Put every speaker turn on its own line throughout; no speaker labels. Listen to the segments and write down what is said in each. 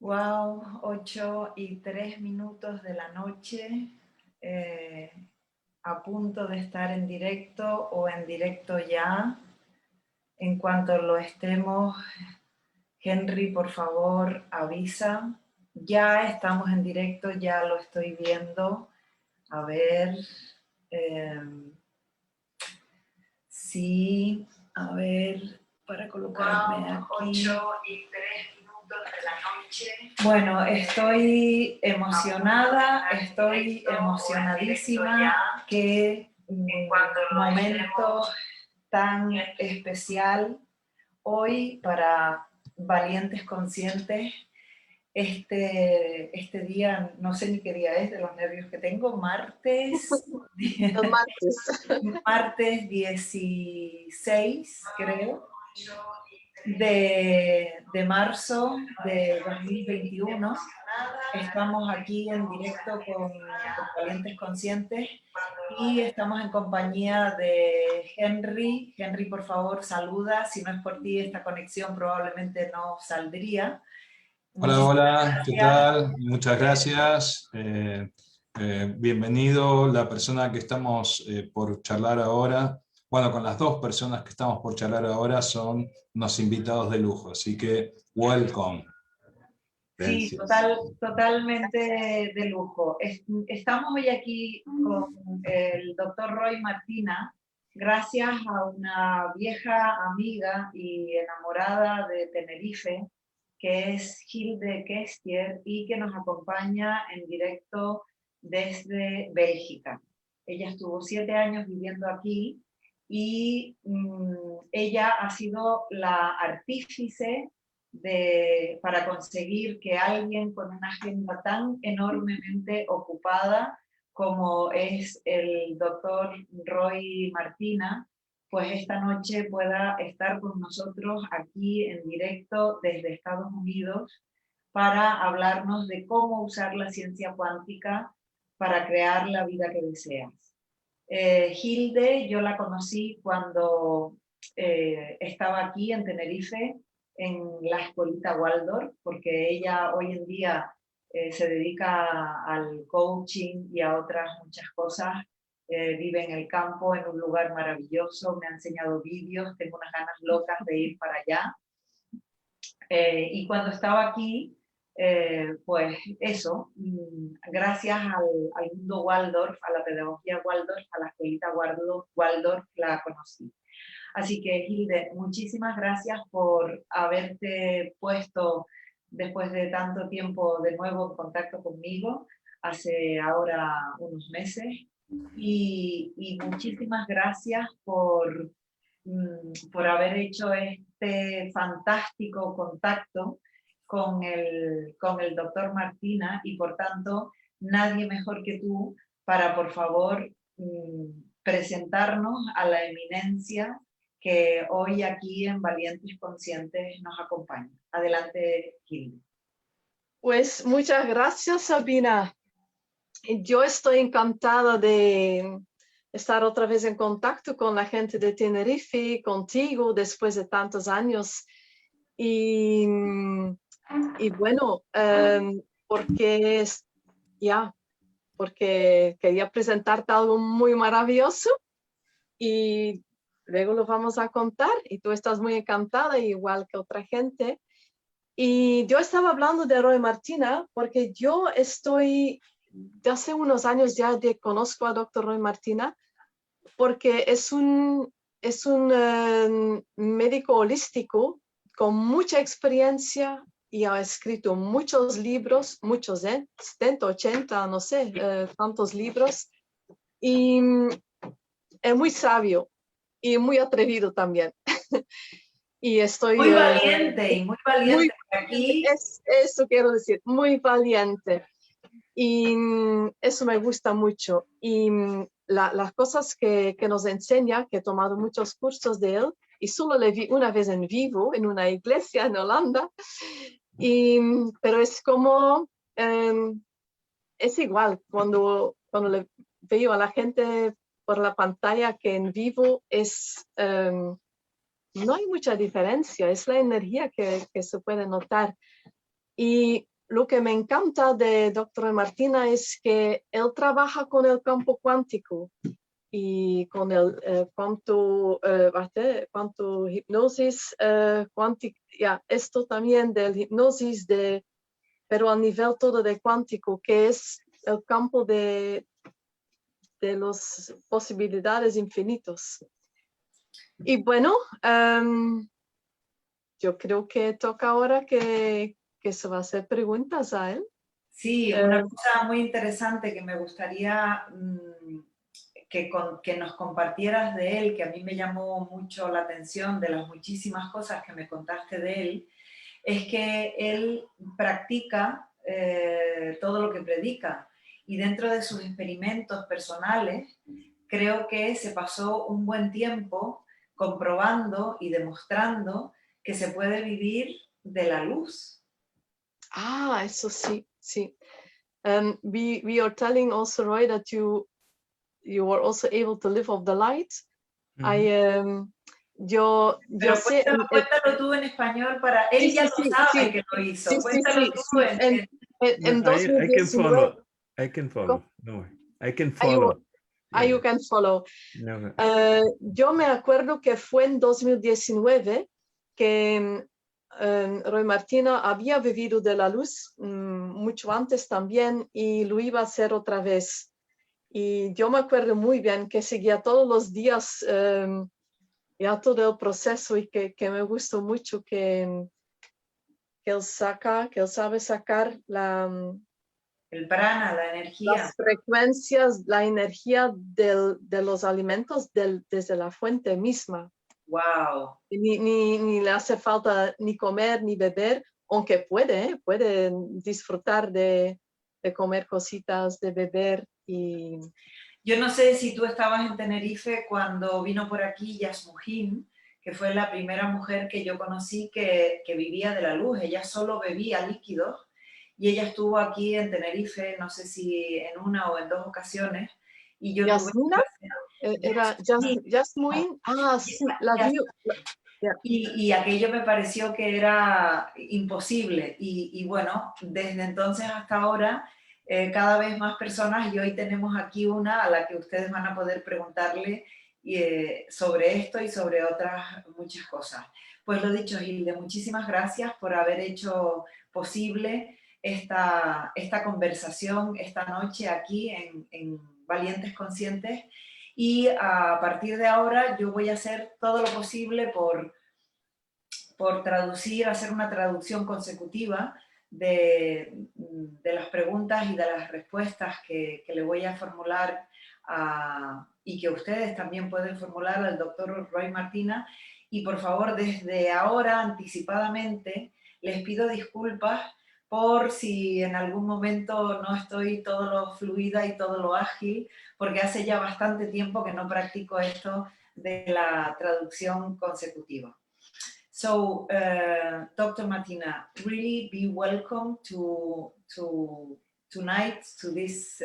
Wow, 8:03 de la noche, a punto de estar en directo o en directo ya. En cuanto lo estemos, Henry, por favor, avisa. Ya estamos en directo, ya lo estoy viendo. A ver, eh, sí, a ver, para colocarme aquí. 8:03 de la noche. Bueno, estoy emocionada, estoy emocionadísima. Qué momento tan especial hoy para Valientes Conscientes. Este día, no sé ni qué día es de los nervios que tengo, martes.
El martes.
Martes 16, creo, de marzo de 2021. Estamos aquí en directo con Valientes Conscientes y estamos en compañía de Henry. Henry, por favor, saluda. Si no es por ti, esta conexión probablemente no saldría.
Hola, hola, ¿qué
Gracias.
tal? Muchas gracias. Bienvenido la persona que estamos por charlar ahora. Bueno, con las dos personas que estamos por charlar ahora son unos invitados de lujo, así que welcome.
Sí, totalmente de lujo. Estamos hoy aquí con el doctor Roy Martina, gracias a una vieja amiga y enamorada de Tenerife, que es Hilde Kestier, y que nos acompaña en directo desde Bélgica. Ella estuvo 7 años viviendo aquí y ella ha sido la artífice para conseguir que alguien con una agenda tan enormemente ocupada como es el doctor Roy Martina, pues esta noche pueda estar con nosotros aquí en directo desde Estados Unidos para hablarnos de cómo usar la ciencia cuántica para crear la vida que deseas. Hilde, yo la conocí cuando estaba aquí en Tenerife, en la escuelita Waldorf, porque ella hoy en día se dedica al coaching y a otras muchas cosas. Vive en el campo, en un lugar maravilloso, me ha enseñado vídeos, tengo unas ganas locas de ir para allá. Y cuando estaba aquí, pues eso, gracias al mundo Waldorf, a la pedagogía Waldorf, a la escuelita Waldorf, la conocí. Así que, Hilde, muchísimas gracias por haberte puesto después de tanto tiempo de nuevo en contacto conmigo, hace ahora unos meses, y muchísimas gracias por haber hecho este fantástico contacto con el doctor Martina, y por tanto nadie mejor que tú para, por favor, presentarnos a la eminencia que hoy aquí en Valientes Conscientes nos acompaña. Adelante, Hilde.
Pues muchas gracias, Sabina. Yo estoy encantada de estar otra vez en contacto con la gente de Tenerife, contigo, después de tantos años. Y bueno, porque quería presentarte algo muy maravilloso y luego lo vamos a contar, y tú estás muy encantada, igual que otra gente. Y yo estaba hablando de Roy Martina porque yo estoy, de hace unos años ya conozco al doctor Roy Martina, porque es un médico holístico con mucha experiencia y ha escrito muchos libros, muchos, 70, 80, no sé, tantos libros. Y es muy sabio y muy atrevido también. Y estoy
muy valiente y muy valiente aquí.
Eso quiero decir, muy valiente. Y eso me gusta mucho. Y las cosas que nos enseña, que he tomado muchos cursos de él, y solo le vi una vez en vivo, en una iglesia en Holanda, pero es como, es igual, cuando le veo a la gente por la pantalla, que en vivo no hay mucha diferencia, es la energía que se puede notar. Y lo que me encanta de Dr. Martina es que él trabaja con el campo cuántico y con el cuanto hipnosis cuántica, esto también del hipnosis, pero a nivel todo de cuántico, que es el campo de las posibilidades infinitos. Y bueno, yo creo que toca ahora que se va a hacer preguntas a él.
Sí, una cosa muy interesante que me gustaría que nos compartieras de él, que a mí me llamó mucho la atención de las muchísimas cosas que me contaste de él, es que él practica todo lo que predica y dentro de sus experimentos personales creo que se pasó un buen tiempo comprobando y demostrando que se puede vivir de la luz.
Ah, eso sí, sí. We are telling also, Roy, that you were also able to live off the light. Yo sé...
Cuéntalo tú en español para... Él ya lo sabe que lo hizo. Cuéntalo tú
en 2019.
I can follow. No, I can follow.
You can follow.
No.
Yo me acuerdo que fue en 2019 que Roy Martina había vivido de la luz mucho antes también y lo iba a hacer otra vez. Y yo me acuerdo muy bien que seguía todos los días ya todo el proceso y que me gustó mucho que él sabe sacar
el prana, la energía.
Las frecuencias, la energía de los alimentos desde la fuente misma.
Wow.
Ni le hace falta ni comer ni beber, aunque puede disfrutar de comer cositas, de beber. Y...
Yo no sé si tú estabas en Tenerife cuando vino por aquí Yasmujín, que fue la primera mujer que yo conocí que vivía de la luz. Ella solo bebía líquidos y ella estuvo aquí en Tenerife, no sé si en una o en dos ocasiones. Y yo
¿Yasmina? Era Yasmuín. Ah, sí, la vi.
Y aquello me pareció que era imposible. Y bueno, desde entonces hasta ahora, cada vez más personas, y hoy tenemos aquí una a la que ustedes van a poder preguntarle sobre esto y sobre otras muchas cosas. Pues lo dicho, Hilde, muchísimas gracias por haber hecho posible esta conversación esta noche aquí en Valientes Conscientes. Y a partir de ahora yo voy a hacer todo lo posible por traducir, hacer una traducción consecutiva de las preguntas y de las respuestas que le voy a formular y que ustedes también pueden formular al doctor Roy Martina. Y por favor, desde ahora, anticipadamente, les pido disculpas por si en algún momento no estoy todo lo fluida y todo lo ágil, porque hace ya bastante tiempo que no practico esto de la traducción consecutiva. So, Dr. Martina, really be welcome to tonight, to this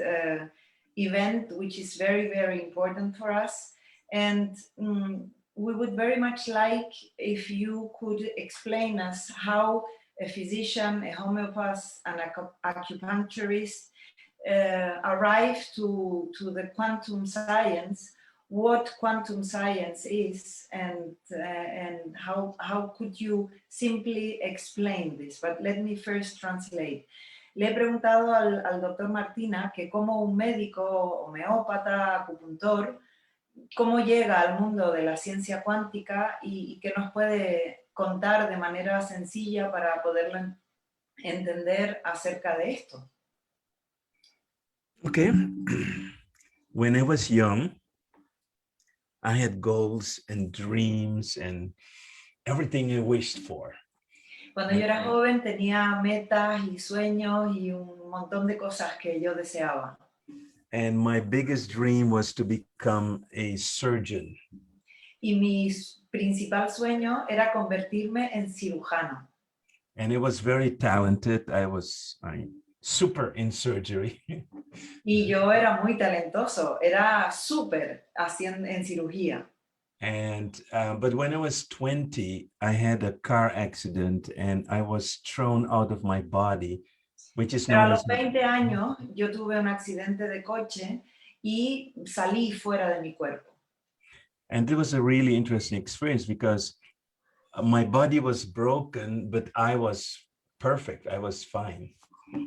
event, which is very, very important for us. And we would very much like if you could explain us how a physician, a homeopath, and an acupuncturist arrive to the quantum science, what quantum science is, and how could you simply explain this? But let me first translate. Le he preguntado al doctor Martina que como un médico, homeópata, acupuntor, cómo llega al mundo de la ciencia cuántica y qué nos puede contar de manera sencilla para poderlo entender acerca de esto.
Okay. When I was young, I had goals and dreams and everything I wished for.
Cuando yo era joven tenía metas y sueños y un montón de cosas que yo deseaba.
And my biggest dream was to become a surgeon.
Y mi principal sueño era convertirme en cirujano.
And it was very talented. I was super in surgery.
Y yo era muy talentoso, era súper en cirugía.
And but when I was 20, I had a car accident and I was thrown out of my body, which is
Pero a
known
los
as
20 años yo tuve un accidente de coche y salí fuera de mi cuerpo.
and it was a really interesting experience because my body was broken, but I was perfect. I was fine.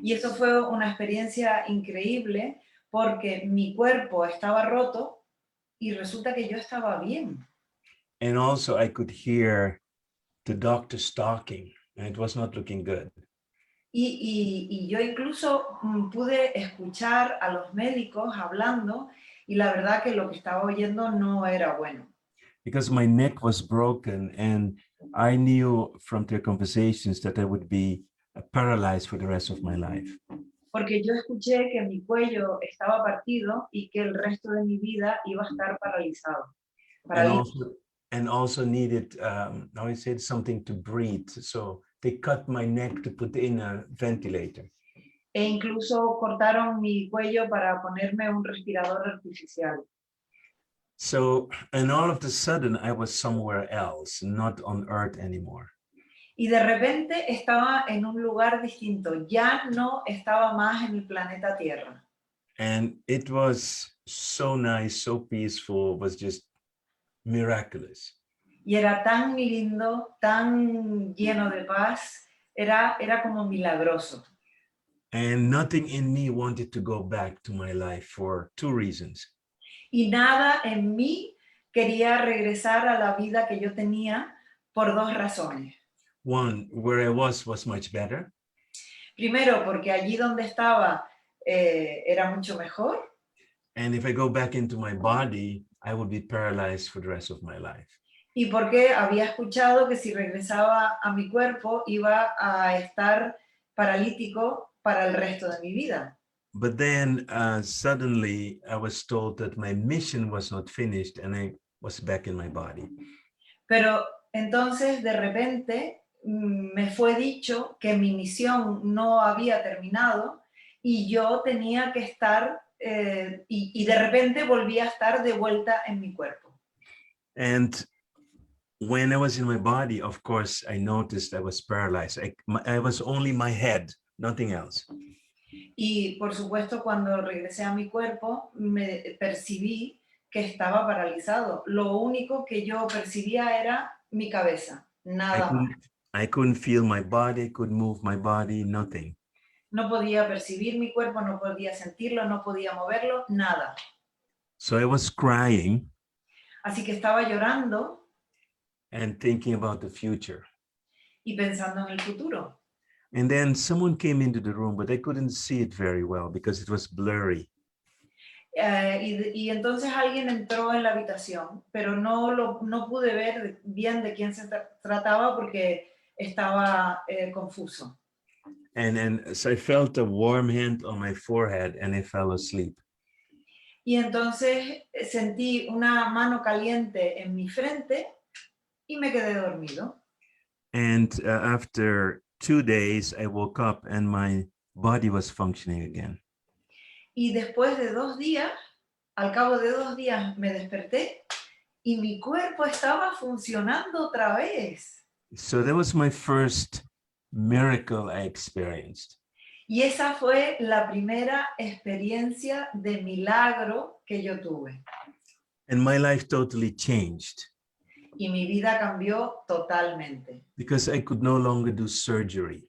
Y eso fue una experiencia increíble porque mi cuerpo estaba roto y resulta que yo estaba bien.
And also I could hear the doctors talking and it was not looking good.
Y yo incluso pude escuchar a los médicos hablando y la verdad que lo que estaba oyendo no era bueno.
Because my neck was broken and I knew from their conversations that I would be paralyzed for the rest of my life.
Porque yo escuché que mi cuello estaba partido y que el resto de mi vida iba a estar paralizado.
And also needed, how I said, something to breathe. So they cut my neck to put in a ventilator.
E incluso cortaron mi cuello para ponerme un respirador artificial.
So, and all of a sudden I was somewhere else, not on Earth anymore.
Y de repente estaba en un lugar distinto, ya no estaba más en el planeta Tierra.
And it was so nice, so peaceful, it was just miraculous.
Y era tan lindo, tan lleno de paz, era como milagroso.
And nothing in me wanted to go back to my life for two reasons.
Y nada en mí quería regresar a la vida que yo tenía por dos razones.
One, where I was much better.
Primero, porque allí donde estaba era mucho mejor.
And if I go back into my body, I would be paralyzed for the rest of my life.
Y porque había escuchado que si regresaba a mi cuerpo iba a estar paralítico para el resto de mi vida.
But then suddenly I was told that my mission was not finished and I was back in my body.
Pero entonces de repente me fue dicho que mi misión no había terminado y yo tenía que estar, y de repente volví a estar de vuelta en mi cuerpo.
And when I was in my body, of course, I noticed I was paralyzed. I was only my head, nothing else.
Y por supuesto, cuando regresé a mi cuerpo, me percibí que estaba paralizado. Lo único que yo percibía era mi cabeza, nada más.
I couldn't feel my body, couldn't move my body, nothing.
No podía percibir mi cuerpo, no podía sentirlo, no podía moverlo, nada.
So I was crying.
Así que estaba llorando.
And thinking about the future.
Y pensando en el futuro.
And then someone came into the room, but I couldn't see it very well because it was blurry.
Y entonces alguien entró en la habitación, pero no pude ver bien de quién se trataba porque estaba confuso.
And so I felt a warm hand on my forehead and I fell asleep.
Y entonces sentí una mano caliente en mi frente y me quedé dormido.
And after 2 days, I woke up and my body was functioning again.
Y después de 2 días, al cabo de 2 días me desperté y mi cuerpo estaba funcionando otra vez.
So that was my first miracle I experienced.
Y esa fue la primera experiencia de milagro que yo tuve.
And my life totally changed.
Y mi vida cambió totalmente.
Because I could no longer do surgery.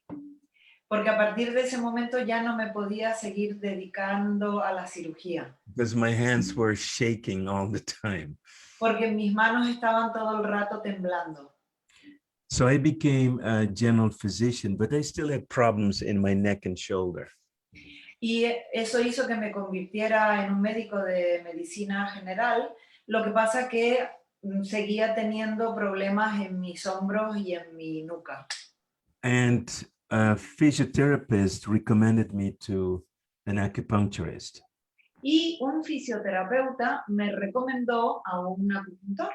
Porque a partir de ese momento ya no me podía seguir dedicando a la cirugía.
Because my hands were shaking all the time.
Porque mis manos estaban todo el rato temblando.
So I became a general physician, but I still had problems in my neck and shoulder.
Y eso hizo que me convirtiera en un médico de medicina general. Lo que pasa que seguía teniendo problemas en mis hombros y en mi nuca.
And a physiotherapist recommended me to an acupuncturist.
Y un fisioterapeuta me recomendó a un acupuntor.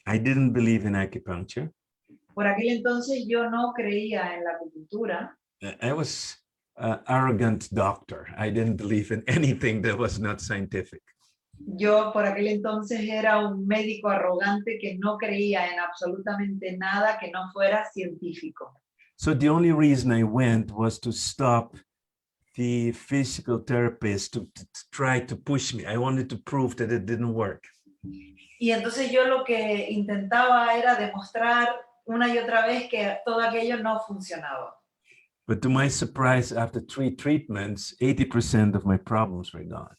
I didn't believe in acupuncture.
Por aquel entonces yo no creía en la acupuntura.
I was an arrogant doctor. I didn't believe in anything that was not scientific.
Yo por aquel entonces era un médico arrogante que no creía en absolutamente nada que no fuera científico.
So the only reason I went was to stop the physical therapist to try to push me. I wanted to prove that it didn't work.
Y entonces yo lo que intentaba era demostrar una y otra vez que todo aquello no funcionaba.
But to my surprise, after 3 treatments, 80% of my problems were gone.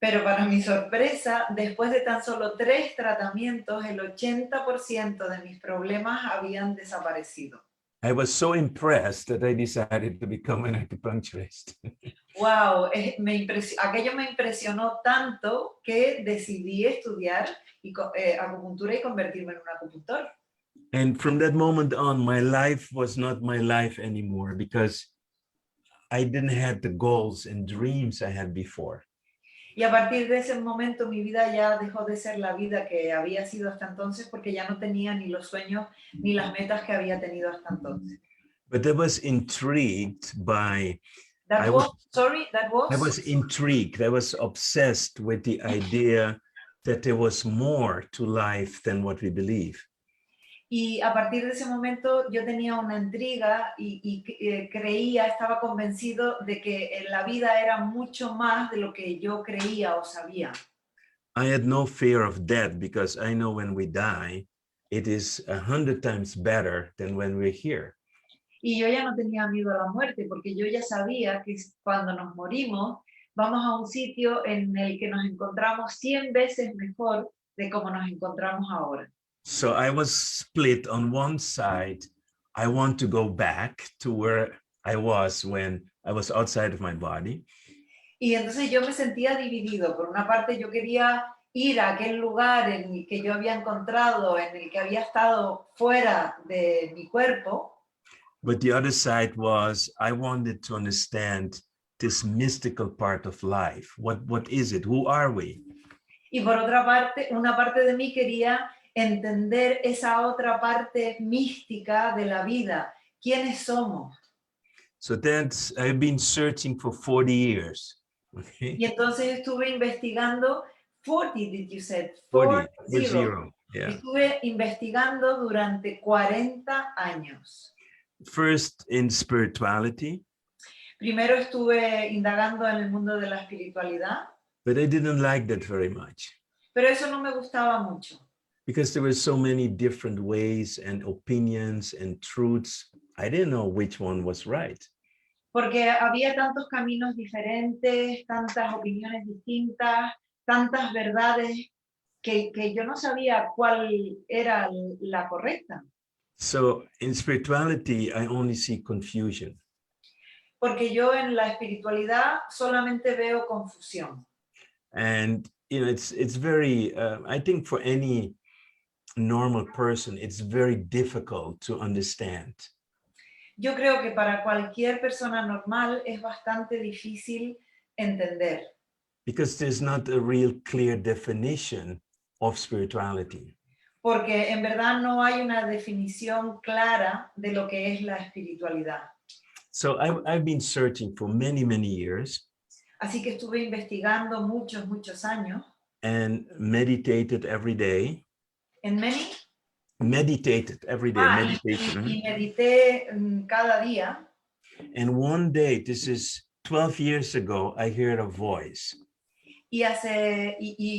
Pero para mi sorpresa, después de tan solo 3 tratamientos, el 80% de mis problemas habían desaparecido.
I was so impressed that I decided to become an acupuncturist.
Wow, aquello me impresionó tanto que decidí estudiar acupuntura y convertirme en un acupuntor.
And from that moment on, my life was not my life anymore because I didn't have the goals and dreams I had before.
Y a partir de ese momento mi vida ya dejó de ser la vida que había sido hasta entonces porque ya no tenía ni los sueños ni las metas que había tenido hasta entonces.
But I was intrigued by
I
was intrigued. I was obsessed with the idea that there was more to life than what we believe.
Y a partir de ese momento yo tenía una intriga y creía, estaba convencido de que la vida era mucho más de lo que yo creía o sabía.
I had no fear of death because I know when we die, it is 100 times better than when we're here.
Y yo ya no tenía miedo a la muerte porque yo ya sabía que cuando nos morimos vamos a un sitio en el que nos encontramos 100 veces mejor de como nos encontramos ahora.
So I was split. On one side, I want to go back to where I was when I was outside of my body.
Y entonces yo me sentía dividido. Por una parte yo quería ir a aquel lugar en el que yo había encontrado, en el que había estado fuera de mi cuerpo.
But the other side was I wanted to understand this mystical part of life. What is it? Who are we?
Y por otra parte, una parte de mí quería entender esa otra parte mística de la vida. ¿Quiénes somos?
So that's, I've been searching for 40 years. Okay.
Y entonces estuve investigando 40, did you say?
40 with zero. Yeah.
Estuve investigando durante 40 años.
First in spirituality.
Primero estuve indagando en el mundo de la espiritualidad.
But I didn't like that very much.
Pero eso no me gustaba mucho.
Because there were so many different ways and opinions and truths. I didn't know which one was right.
Porque había tantos caminos diferentes, tantas opiniones distintas, tantas verdades que yo no sabía cuál era la correcta.
So in spirituality, I only see confusion.
Porque yo en la espiritualidad solamente veo confusión.
And you know, it's very, I think for any normal person, it's very difficult to understand.
Yo creo que para cualquier persona normal es bastante difícil entender.
Because there's not a real clear definition of spirituality.
Porque en verdad no hay una definición clara de lo que es la espiritualidad.
So I've been searching for many, many years.
Así que estuve investigando muchos años.
And meditated every day.
¿En many?
Meditated every day. Meditation.
Y medité cada día.
And one day, this is 12 years ago, I heard a voice.
Y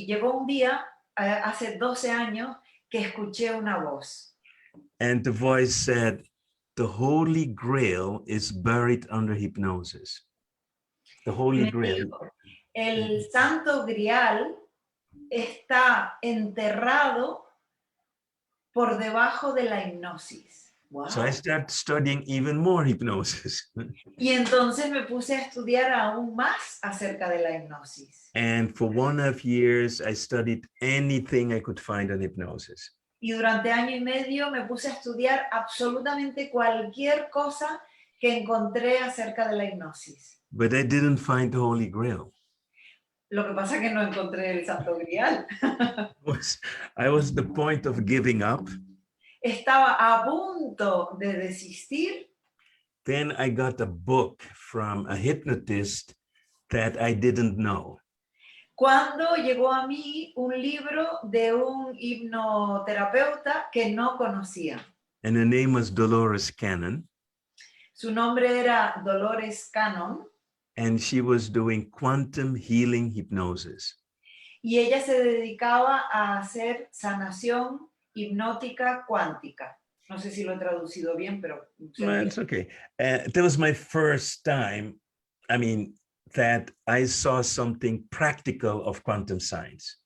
llegó un día, hace 12 años, que escuché una voz.
And the voice said, the Holy Grail is buried under hypnosis. The Holy Grail.
El Santo Grial está enterrado por debajo de la hipnosis. Wow.
So I started studying even more hypnosis.
Y entonces me puse a estudiar aún más acerca de la hipnosis.
And for 1.5 years, I studied anything I could find on hypnosis.
Y durante año y medio me puse a estudiar absolutamente cualquier cosa que encontré acerca de la hipnosis.
But I didn't find the Holy Grail.
Lo que pasa es que no encontré el Santo Grial.
I was at the point of giving up.
Estaba a punto de desistir.
Then I got a book from a hypnotist that I didn't know.
cuando llegó a mí un libro de un hipnoterapeuta que no conocía.
And her name was Dolores Cannon.
Su nombre era Dolores Cannon
And she was doing quantum healing hypnosis.
y ella se dedicaba a hacer sanación hipnótica cuántica. No sé si lo he traducido bien, pero...
Well, it's okay. That was my first time, that I saw something practical of quantum science.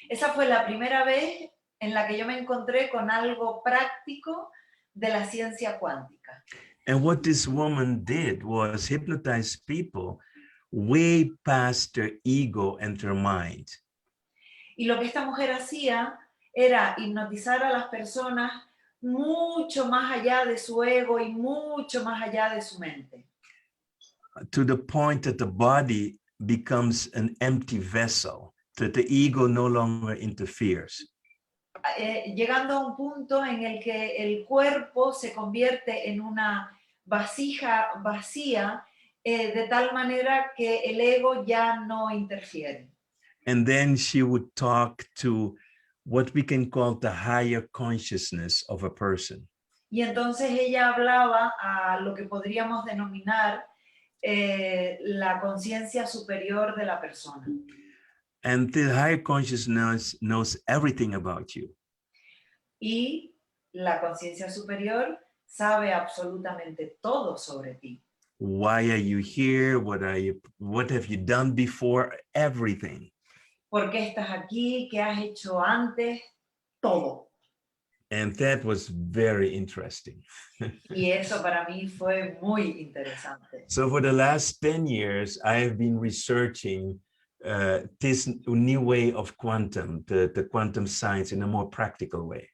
Esa fue la primera vez en la que yo me encontré con algo práctico de la ciencia cuántica.
And what this woman did was hypnotize people way past their ego and their mind.
Y lo que esta mujer hacía era hipnotizar a las personas mucho más allá de su ego y mucho más allá de su mente.
To the point that the body becomes an empty vessel, that the ego no longer interferes.
Llegando a un punto en el que el cuerpo se convierte en una vasija vacía, de tal manera que el ego ya no interfiere.
And then she would talk to what we can call the higher consciousness of a person.
Y entonces ella hablaba a lo que podríamos denominar la conciencia superior de la persona.
And the higher consciousness knows everything about you.
Y la conciencia superior sabe absolutamente todo sobre ti.
Why are you here? What have you done before? Everything.
¿Por qué estás aquí? ¿Qué has hecho antes? Todo.
And that was very interesting.
Y eso para mí fue muy interesante.
So for the last 10 years, I have been researching this new way of quantum, the quantum science in a more practical way.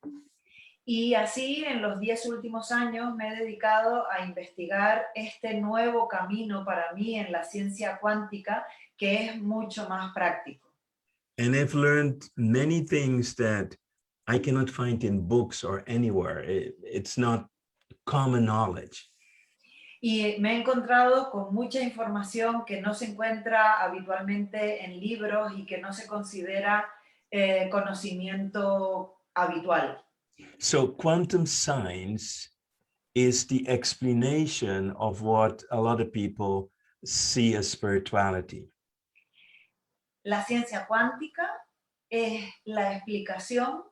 Y así en los 10 últimos años me he dedicado a investigar este nuevo camino para mí en la ciencia cuántica, que es mucho más práctico.
And I've learned many things that I cannot find in books or anywhere. It's not common knowledge.
Y me he encontrado con mucha información que no se encuentra habitualmente en libros y que no se considera conocimiento habitual.
So quantum science is the explanation of what a lot of people see as spirituality.
La ciencia cuántica es la explicación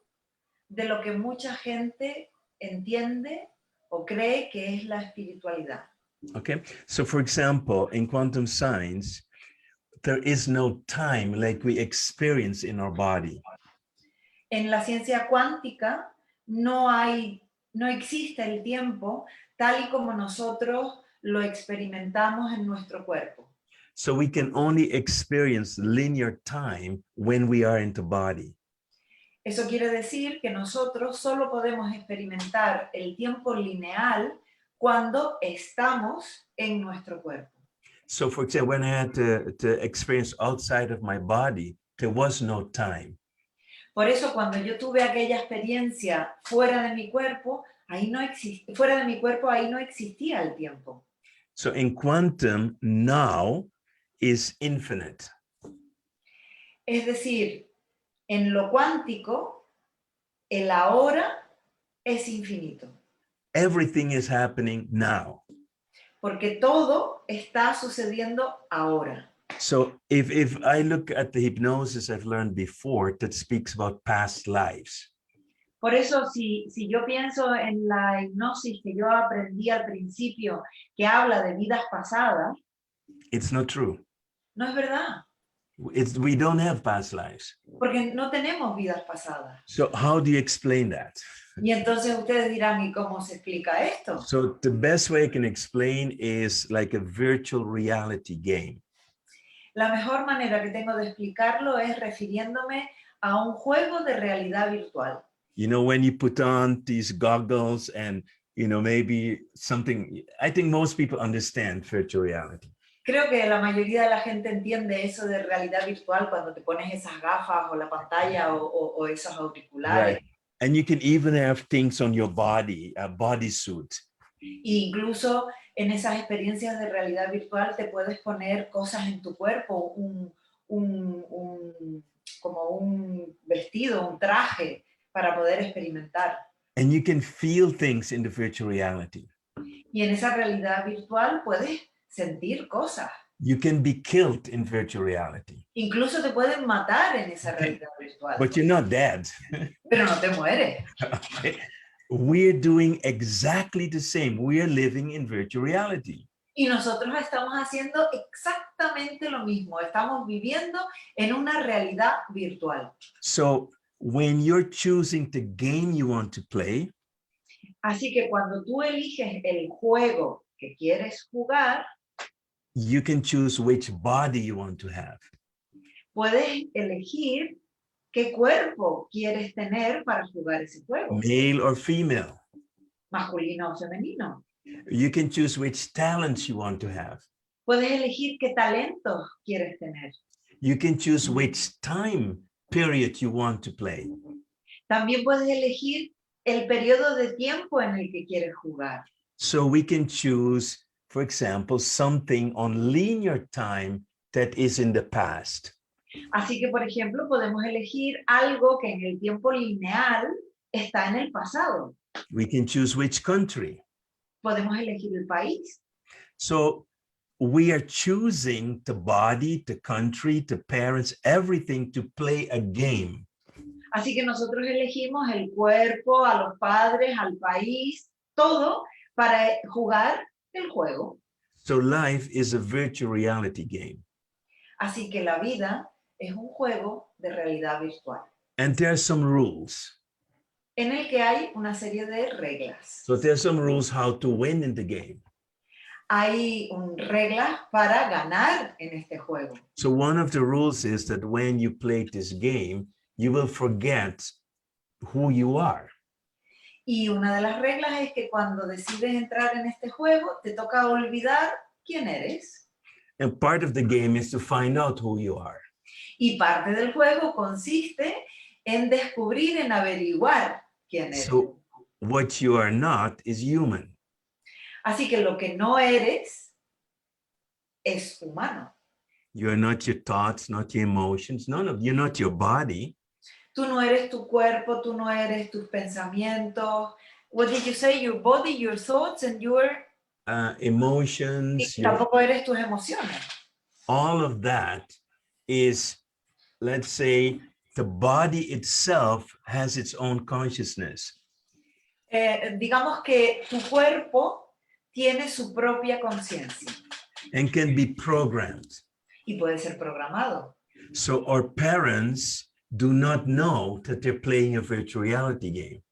de lo que mucha gente entiende o cree que es la espiritualidad.
Okay, so for example, in quantum science, there is no time like we experience in our body.
En la ciencia cuántica no existe el tiempo tal y como nosotros lo experimentamos en nuestro cuerpo.
So we can only experience linear time when we are in the body.
Eso quiere decir que nosotros solo podemos experimentar el tiempo lineal cuando estamos en nuestro cuerpo.
So for example, when I had to experience outside of my body, there was no time.
Por eso cuando yo tuve aquella experiencia fuera de mi cuerpo, ahí no existía el tiempo.
So in quantum, now is infinite.
Es decir, en lo cuántico, el ahora es infinito.
Everything is happening now.
Porque todo está sucediendo ahora.
So if I look at the hypnosis I've learned before that speaks about past lives.
Por eso, si yo pienso en la hipnosis que yo aprendí al principio, que habla de vidas pasadas,
It's not true.
no es verdad.
We don't have past lives.
Porque no tenemos vidas pasadas.
So how do you explain that?
Y entonces ustedes dirán, ¿y cómo se explica esto?
So the best way I can explain is like a virtual reality game.
La mejor manera que tengo de explicarlo es refiriéndome a un juego de realidad virtual.
You know, when you put on these goggles and, maybe something, I think most people understand virtual reality.
Creo que la mayoría de la gente entiende eso de realidad virtual cuando te pones esas gafas o la pantalla o esos auriculares.
Right. And you can even have things on your body, a bodysuit.
E incluso en esas experiencias de realidad virtual te puedes poner cosas en tu cuerpo, como un vestido, un traje para poder experimentar.
And you can feel things in the virtual reality.
Y en esa realidad virtual puedes sentir cosas.
You can be killed in virtual reality,
Incluso te pueden matar en esa
Okay.
realidad virtual.
but you're not dead.
Pero no te mueres.
Okay. We're doing exactly the same. We are living in virtual reality.
Y nosotros estamos haciendo exactamente lo mismo. Estamos viviendo en una realidad virtual.
So when you're choosing the game you want to play,
Así que cuando tú eliges el juego que quieres jugar,
you can choose which body you want to have.
puedes elegir qué cuerpo quieres tener para jugar ese juego,
Male or female.
masculino o femenino.
You can choose which talents you want to have.
Puedes elegir qué talentos quieres tener.
You can choose which time period you want to play.
También puedes elegir el periodo de tiempo en el que quieres jugar.
So we can choose, for example, something on linear time that is in the past.
Así que, por ejemplo, podemos elegir algo que en el tiempo lineal está en el pasado.
We can choose which country.
Podemos elegir el país.
So we are choosing the body, the country, the parents, everything to play a game.
Así que nosotros elegimos el cuerpo, a los padres, al país, todo para jugar el juego.
So life is a virtual reality game.
Así que la vida es un juego de realidad virtual,
And there are some rules.
en el que hay una serie de reglas.
So there are some rules how to win in the game.
Hay reglas para ganar en este juego.
So one of the rules is that when you play this game, you will forget who you are.
Y una de las reglas es que cuando decides entrar en este juego, te toca olvidar quién eres.
And part of the game is to find out who you are.
Y parte del juego consiste en descubrir, en averiguar quién eres.
So what you are not is human.
Así que lo que no eres es humano.
You are not your thoughts, not your emotions, none of you're not your body.
Tú no eres tu cuerpo, tú no eres tus pensamientos. What did you say? Your body, your thoughts, and your...
Emotions,
Y tampoco eres tus emociones.
all of that is, let's say, the body itself has its own consciousness.
Digamos que tu cuerpo tiene su propia conciencia
And can be programmed.
y puede ser programado.
So our parents do not know that they're playing a virtual reality game.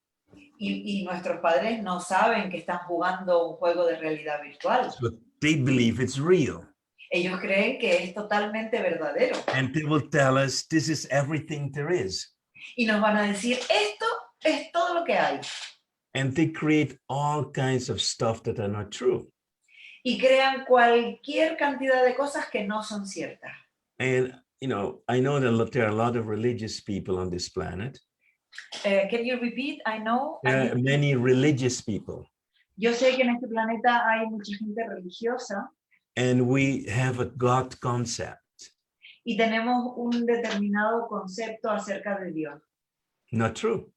Y nuestros padres no saben que están jugando un juego de realidad virtual.
So they believe it's real.
Ellos creen que es totalmente verdadero.
And they will tell us this is everything there is.
Y nos van a decir, esto es todo lo que hay.
And they create all kinds of stuff that are not true.
Y crean cualquier cantidad de cosas que no son ciertas.
And, you know, I know that there are a lot of religious people on this planet.
Can you repeat? I know.
There are many religious people.
Yo sé que en este planeta hay mucha gente religiosa
And we have a God concept.
y tenemos un determinado concepto acerca de Dios.
Not true.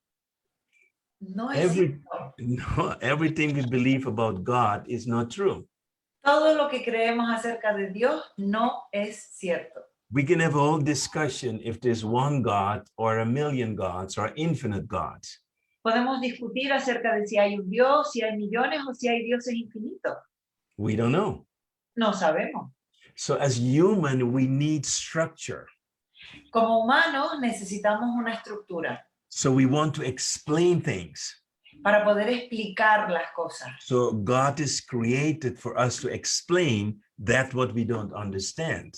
No es cierto.
No, everything we believe about God is not true.
Todo lo que creemos acerca de Dios no es cierto.
We can have a whole discussion if there's one God or a million gods or infinite gods.
Podemos discutir acerca de si hay un Dios, si hay millones o si hay dioses infinitos.
We don't know.
No sabemos.
So as human, we need structure.
Como humanos necesitamos una estructura
So we want to explain things.
para poder explicar las cosas.
So God is created for us to explain that what we don't understand.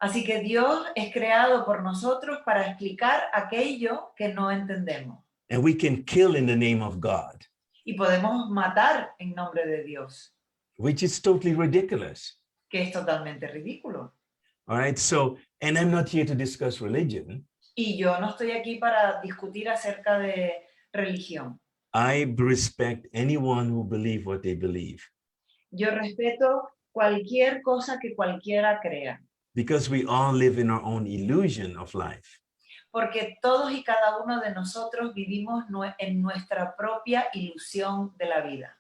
Así que Dios es creado por nosotros para explicar aquello que no entendemos.
And we can kill in the name of God,
Y podemos matar en nombre de Dios,
which is totally ridiculous.
que es totalmente ridículo.
All right. So, and I'm not here to discuss religion.
Y yo no estoy aquí para discutir acerca de religión.
I respect anyone who believes what they believe.
Yo respeto cualquier cosa que cualquiera crea.
because we all live in our own illusion of life.
Porque todos y cada uno de nosotros vivimos en nuestra propia ilusión de la vida.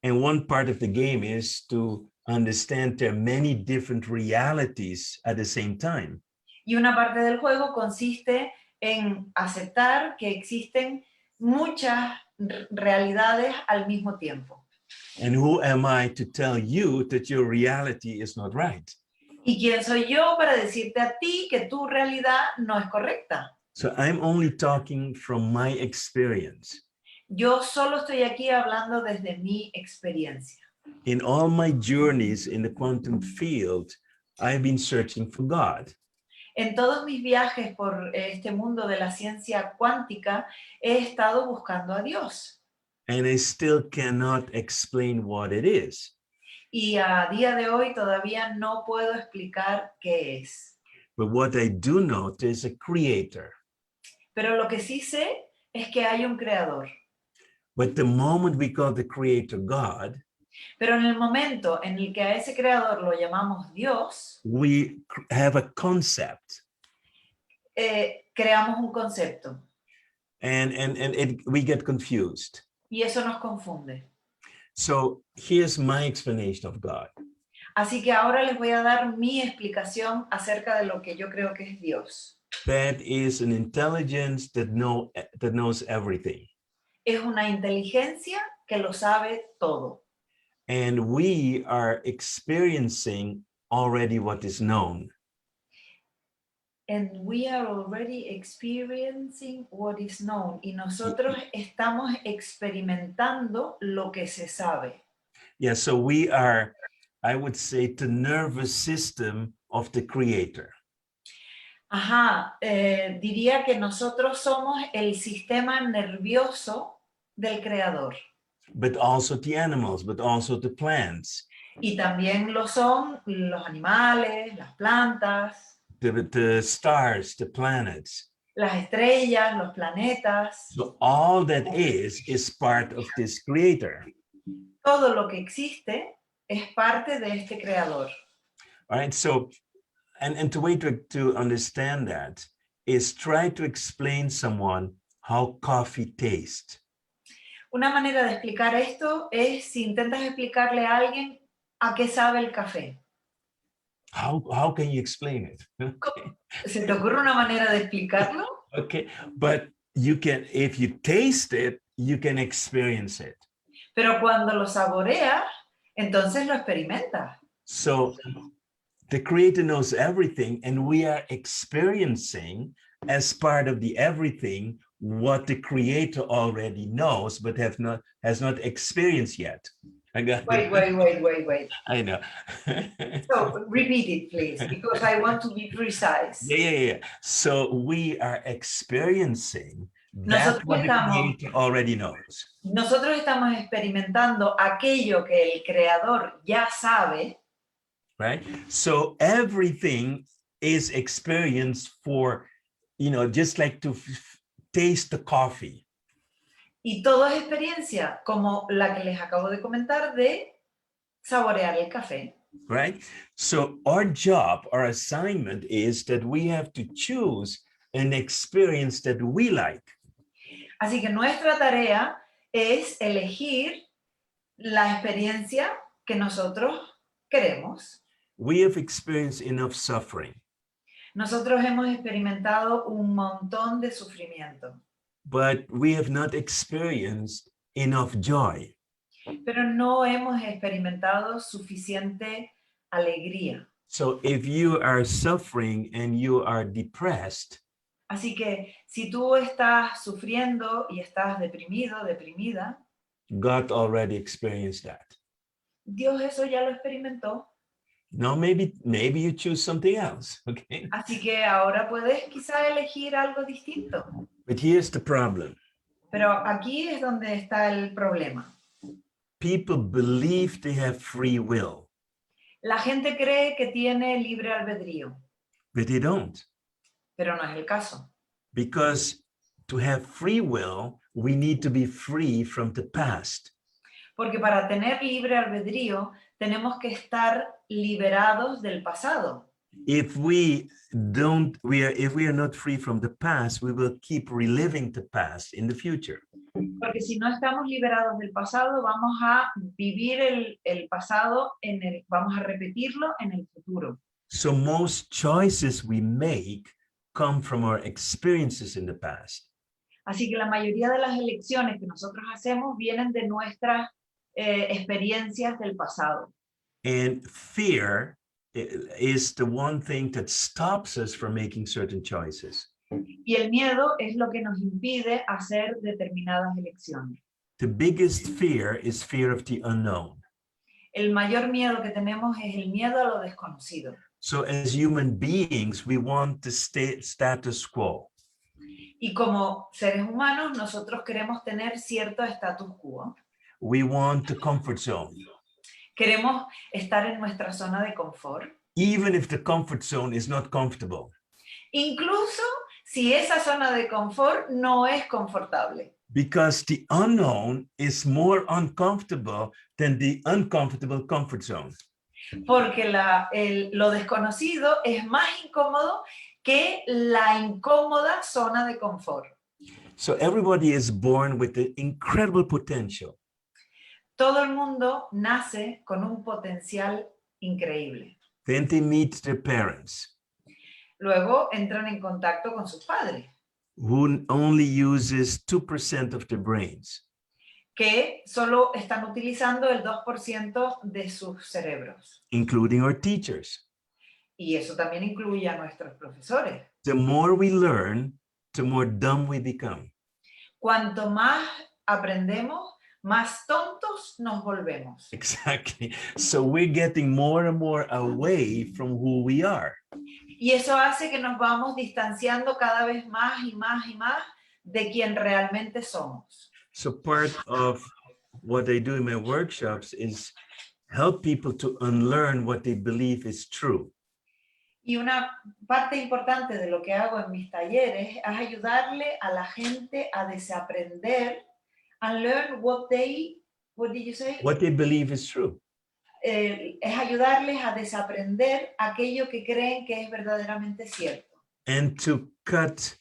And one part of the game is to understand there are many different realities at the same time.
Y una parte del juego consiste en aceptar que existen muchas realidades al mismo tiempo.
And who am I to tell you that your reality is not right?
¿Y quién soy yo para decirte a ti que tu realidad no es correcta?
So I'm only talking from my experience.
Yo solo estoy aquí hablando desde mi experiencia.
In all my journeys in the quantum field, I've been searching for God.
En todos mis viajes por este mundo de la ciencia cuántica, he estado buscando a Dios.
And I still cannot explain what it is.
Y a día de hoy todavía no puedo explicar qué es.
But what I do know, there's a creator.
Pero lo que sí sé es que hay un creador.
But the moment we call the creator God,
Pero en el momento en el que a ese creador lo llamamos Dios,
we have a concept.
Creamos un concepto.
And we get confused.
Y eso nos confunde.
So here's my explanation of God.
Así que ahora les voy a dar mi explicación acerca de lo que yo creo que es Dios.
That is an intelligence that knows everything.
Es una inteligencia que lo sabe todo.
And we are experiencing already what is known.
And we are already experiencing what is known. Y nosotros estamos experimentando lo que se sabe.
Yeah, so we are, I would say, the nervous system of the creator.
Ajá, diría que nosotros somos el sistema nervioso del creador.
But also the animals, but also the plants.
Y también lo son los animales, las plantas,
The stars, the planets.
las estrellas, los planetas.
So all that is part of this creator.
Todo lo que existe es parte de este creador.
All right, so, and the way to understand that is try to explain someone how coffee tastes.
Una manera de explicar esto es si intentas explicarle a alguien a qué sabe el café.
How can you explain it?
¿Se te ocurre una manera de explicarlo?
Okay, but you can, if you taste it, you can experience it.
Pero cuando lo saboreas, entonces lo experimentas.
So the creator knows everything, and we are experiencing as part of the everything what the creator already knows, but has not experienced yet. I got
Wait.
I know.
So repeat it, please, because I want to be precise.
Yeah. So we are experiencing that what the creator already knows.
Nosotros estamos experimentando aquello que el creador ya sabe.
Right? So everything is experienced for, just like to taste the coffee.
Y todo es experiencia, como la que les acabo de comentar de saborear el café.
Right? So our job, our assignment is that we have to choose an experience that we like.
Así que nuestra tarea es elegir la experiencia que nosotros queremos.
We have experienced enough suffering.
Nosotros hemos experimentado un montón de sufrimiento.
But we have not experienced enough joy.
Pero no hemos experimentado suficiente alegría.
So if you are suffering and you are depressed,
Así que si tú estás sufriendo y estás deprimido, deprimida,
God already experienced that.
Dios eso ya lo experimentó.
Now maybe you choose something else, okay?
Así que ahora puedes quizá elegir algo distinto.
But here's the problem.
Pero aquí es donde está el problema.
People believe they have free will.
La gente cree que tiene libre albedrío,
But they don't.
pero no es el caso.
Because to have free will, we need to be free from the past.
Porque para tener libre albedrío tenemos que estar liberados del pasado.
if we are not free from the past, we will keep reliving the past in the future.
Porque si no estamos liberados del pasado, vamos a vivir el pasado, vamos a repetirlo en el futuro.
So most choices we make come from our experiences in the past.
Así que la mayoría de las elecciones que nosotros hacemos vienen de nuestras experiencias del pasado.
And fear is the one thing that stops us from making certain choices.
Y el miedo es lo que nos impide hacer determinadas elecciones.
The biggest fear is fear of the unknown.
El mayor miedo que tenemos es el miedo a lo desconocido.
So as human beings, we want the status quo.
Y como seres humanos, nosotros queremos tener cierto status quo.
We want the comfort zone.
Queremos estar en nuestra zona de confort.
Even if the comfort zone is not comfortable.
Incluso si esa zona de confort no es confortable.
Because the unknown is more uncomfortable than the uncomfortable comfort zone.
Porque lo desconocido es más incómodo que la incómoda zona de confort.
So everybody is born with the incredible potential.
Todo el mundo nace con un potencial increíble.
Then they meet their parents,
Luego entran en contacto con sus padres,
who only uses 2% of their brains.
que solo están utilizando el 2% de sus cerebros.
Including our teachers.
Y eso también incluye a nuestros profesores.
The more we learn, the more dumb we become.
Cuanto más aprendemos, más tontos nos volvemos.
Exactly. So we're getting more and more away from who we are.
Y eso hace que nos vamos distanciando cada vez más y más y más de quien realmente somos.
So part of what I do in my workshops is help people to unlearn what they believe is true.
Y una parte importante de lo que hago en mis talleres es ayudarle a la gente a desaprender, unlearn what did you say?
What they believe is true.
Es ayudarles a desaprender aquello que creen que es verdaderamente cierto.
And to cut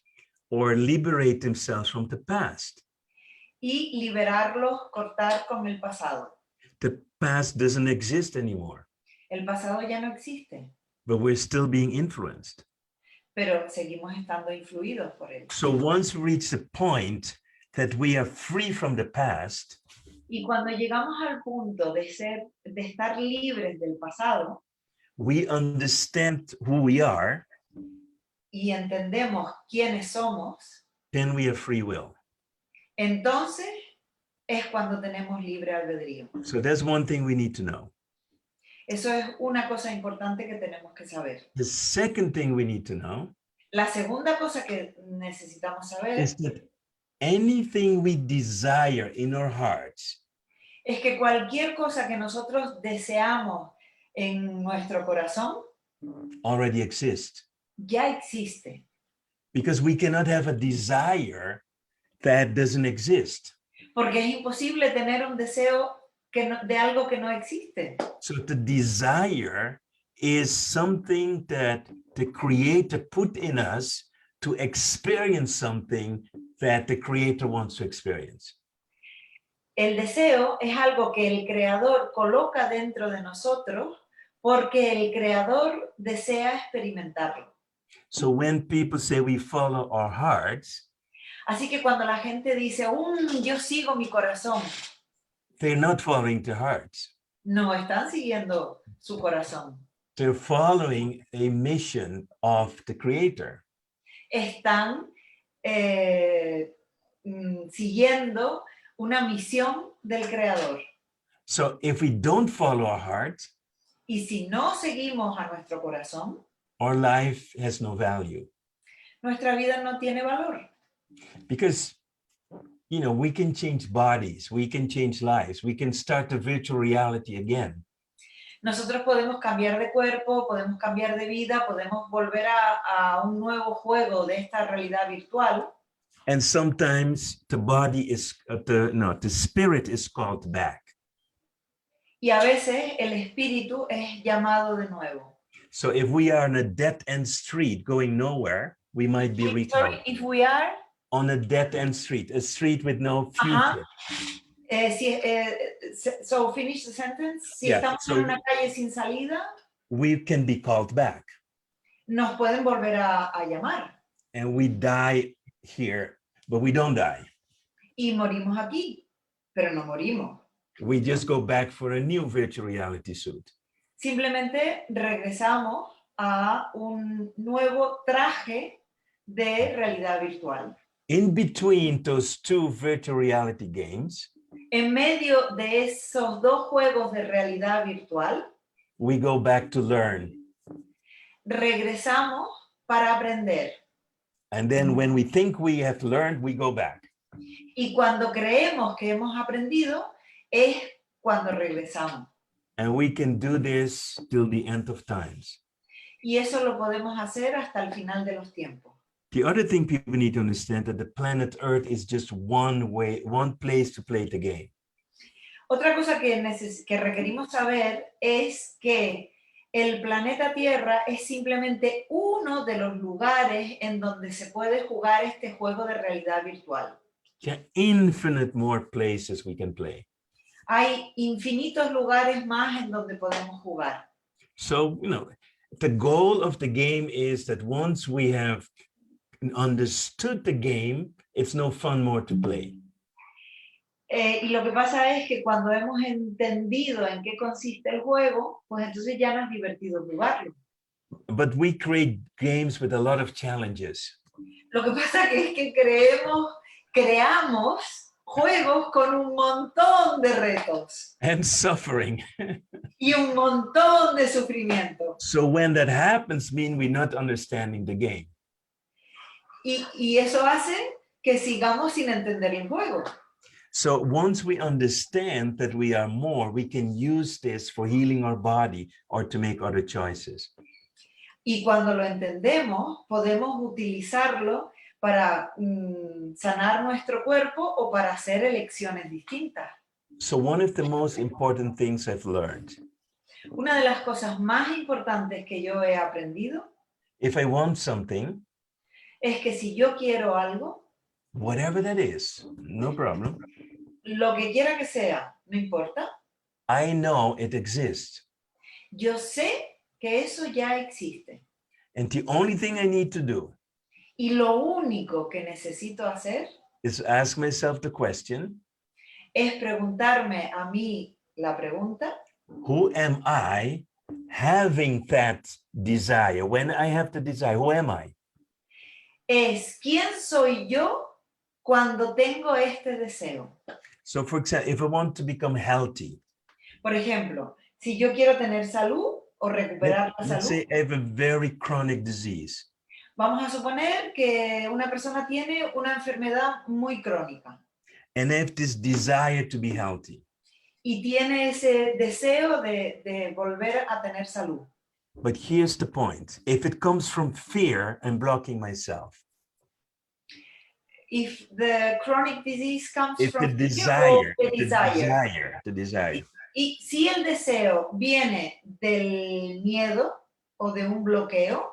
or liberate themselves from the past.
Y liberarlos, cortar con el pasado.
The past doesn't exist anymore,
El pasado ya no existe,
but we're still being influenced.
pero seguimos estando influidos por él.
So once we reach the point that we are free from the past,
Y cuando llegamos al punto de estar libres del pasado
we understand who we are,
y entendemos quiénes somos,
then we have free will.
entonces es cuando tenemos libre albedrío.
So that's one thing we need to know.
Eso es una cosa importante que tenemos que saber.
The second thing we need to know
La segunda cosa que necesitamos saber
is that anything we desire in our hearts
es que cualquier cosa que nosotros deseamos en nuestro corazón
already exists,
ya existe.
because we cannot have a desire that doesn't exist.
Porque es imposible tener un deseo de algo que no existe.
So the desire is something that the Creator put in us to experience something that the Creator wants to experience.
El deseo es algo que el Creador coloca dentro de nosotros porque el Creador desea experimentarlo.
So when people say we follow our hearts,
Así que cuando la gente dice, yo sigo mi corazón,
they're not following their hearts.
no están siguiendo su corazón.
They're following a mission of the Creator.
Están siguiendo una misión del Creador.
So if we don't follow our heart,
Y si no seguimos a nuestro corazón,
our life has no value.
nuestra vida no tiene valor.
Because, you know, we can change bodies, we can change lives, we can start a virtual reality again.
Nosotros podemos cambiar de cuerpo, podemos cambiar de vida, podemos volver a un nuevo juego de esta realidad virtual.
And sometimes the body is, the spirit is called back.
Y a veces el espíritu es llamado de nuevo.
So if we are on a dead-end street going nowhere, we might be
Sorry,
retarded.
if we are,
On a dead-end street, a street with no future.
so finish the sentence. Si
Yeah,
estamos
so-
en una calle sin salida,
We can be called back,
nos pueden volver a llamar
and we die here, but we don't die.
y morimos aquí, pero no morimos.
We just go back for a new virtual reality suit.
Simplemente regresamos a un nuevo traje de realidad virtual.
In between those two virtual reality games,
En medio de esos dos juegos de realidad virtual,
we go back to learn.
regresamos para aprender.
And then when we think we have learned, we go back.
Y cuando creemos que hemos aprendido, es cuando regresamos.
And we can do this till the end of times.
Y eso lo podemos hacer hasta el final de los tiempos.
The other thing people need to understand that the planet Earth is just one place to play the game.
Otra cosa que requerimos saber es que el planeta Tierra es simplemente uno de los lugares en donde se puede jugar este juego de realidad virtual.
There are infinite more places we can play.
Hay infinitos lugares más en donde podemos jugar.
So, the goal of the game is that once we have understood the game, it's no fun more to play.
Y lo que pasa es que cuando hemos entendido en qué consiste el juego, pues entonces ya no es divertido jugarlo.
But we create games with a lot of challenges.
Lo que pasa es que creamos juegos con un montón de retos
And suffering.
y un montón de sufrimiento.
So when that happens, we're not understanding the game.
Y eso hace que sigamos sin entender el juego.
So once we understand that we are more, we can use this for healing our body or to make other choices.
Y cuando lo entendemos, podemos utilizarlo para sanar nuestro cuerpo o para hacer elecciones distintas.
So one of the most important things I've learned,
Una de las cosas más importantes que yo he aprendido
if I want something,
es que si yo quiero algo,
whatever that is, no problem,
lo que quiera que sea, no importa,
I know it exists.
yo sé que eso ya existe.
And the only thing I need to do
Y lo único que necesito hacer
is ask myself the question,
es preguntarme a mí la pregunta,
who am I having that desire? When I have the desire, who am I?
es ¿quién soy yo cuando tengo este deseo?
So for example, if I want to become healthy,
Por ejemplo, si yo quiero tener salud o recuperar la
let's say
salud,
I have a very chronic disease.
vamos a suponer que una persona tiene una enfermedad muy crónica
And I have this desire to be healthy.
y tiene ese deseo de volver a tener salud.
But here's the point. If it comes from fear, I'm blocking myself.
If the chronic disease comes
If
from
the
fear or
desire, the desire.
Y si el deseo viene del miedo o de un bloqueo,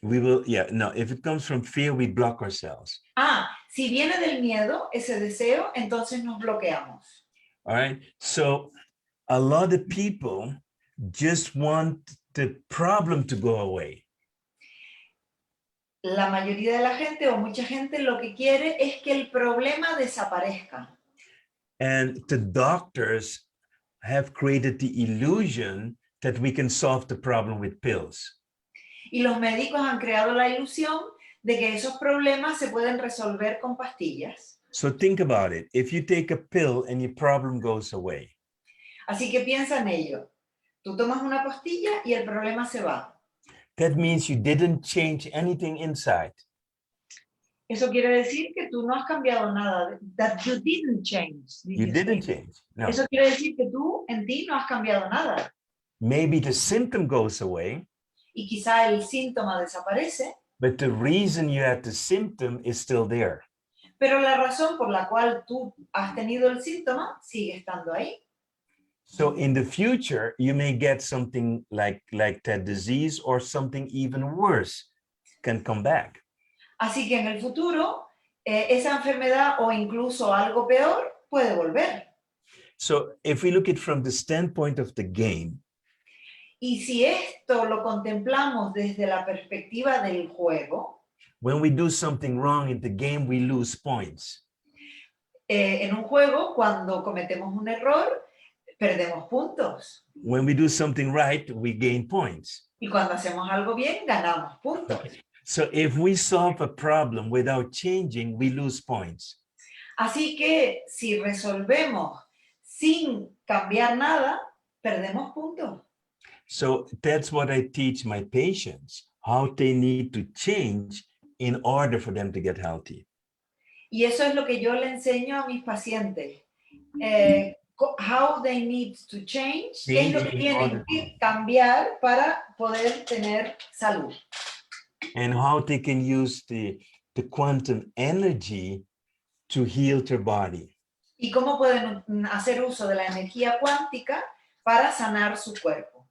If it comes from fear, we block ourselves.
Si viene del miedo ese deseo, entonces nos bloqueamos.
All right. So a lot of people just want the problem to go away.
La mayoría de la gente o mucha gente lo que quiere es que el problema desaparezca.
And the doctors have created the illusion that we can solve the problem with pills.
Y los médicos han creado la ilusión de que esos problemas se pueden resolver con pastillas.
So think about it. If you take a pill and your problem goes away,
Así que piensa en ello. Tú tomas una pastilla y el problema se va.
that means you didn't change anything inside.
Eso quiere decir que tú no has cambiado nada. That you didn't change.
You didn't change. No.
Eso quiere decir que tú en ti no has cambiado nada.
Maybe the symptom goes away,
Y quizá el síntoma desaparece,
but the reason you had the symptom is still there.
pero la razón por la cual tú has tenido el síntoma sigue estando ahí.
So in the future, you may get something like that disease, or something even worse can come back.
Así que en el futuro, esa enfermedad o incluso algo peor puede volver.
So if we look at from the standpoint of the game,
Y si esto lo contemplamos desde la perspectiva del juego,
when we do something wrong in the game, we lose points.
En un juego, cuando cometemos un error, perdemos puntos.
When we do something right, we gain points.
Y cuando hacemos algo bien, ganamos puntos.
So if we solve a problem without changing, we lose points.
Así que si resolvemos sin cambiar nada, perdemos puntos.
So that's what I teach my patients, how they need to change in order for them to get healthy.
Y eso es lo que yo le enseño a mis pacientes. How they need to change, qué es lo que tienen que cambiar para poder tener salud.
And how they can use the quantum energy to heal their body.
Y cómo pueden hacer uso de la energía cuántica para sanar su cuerpo.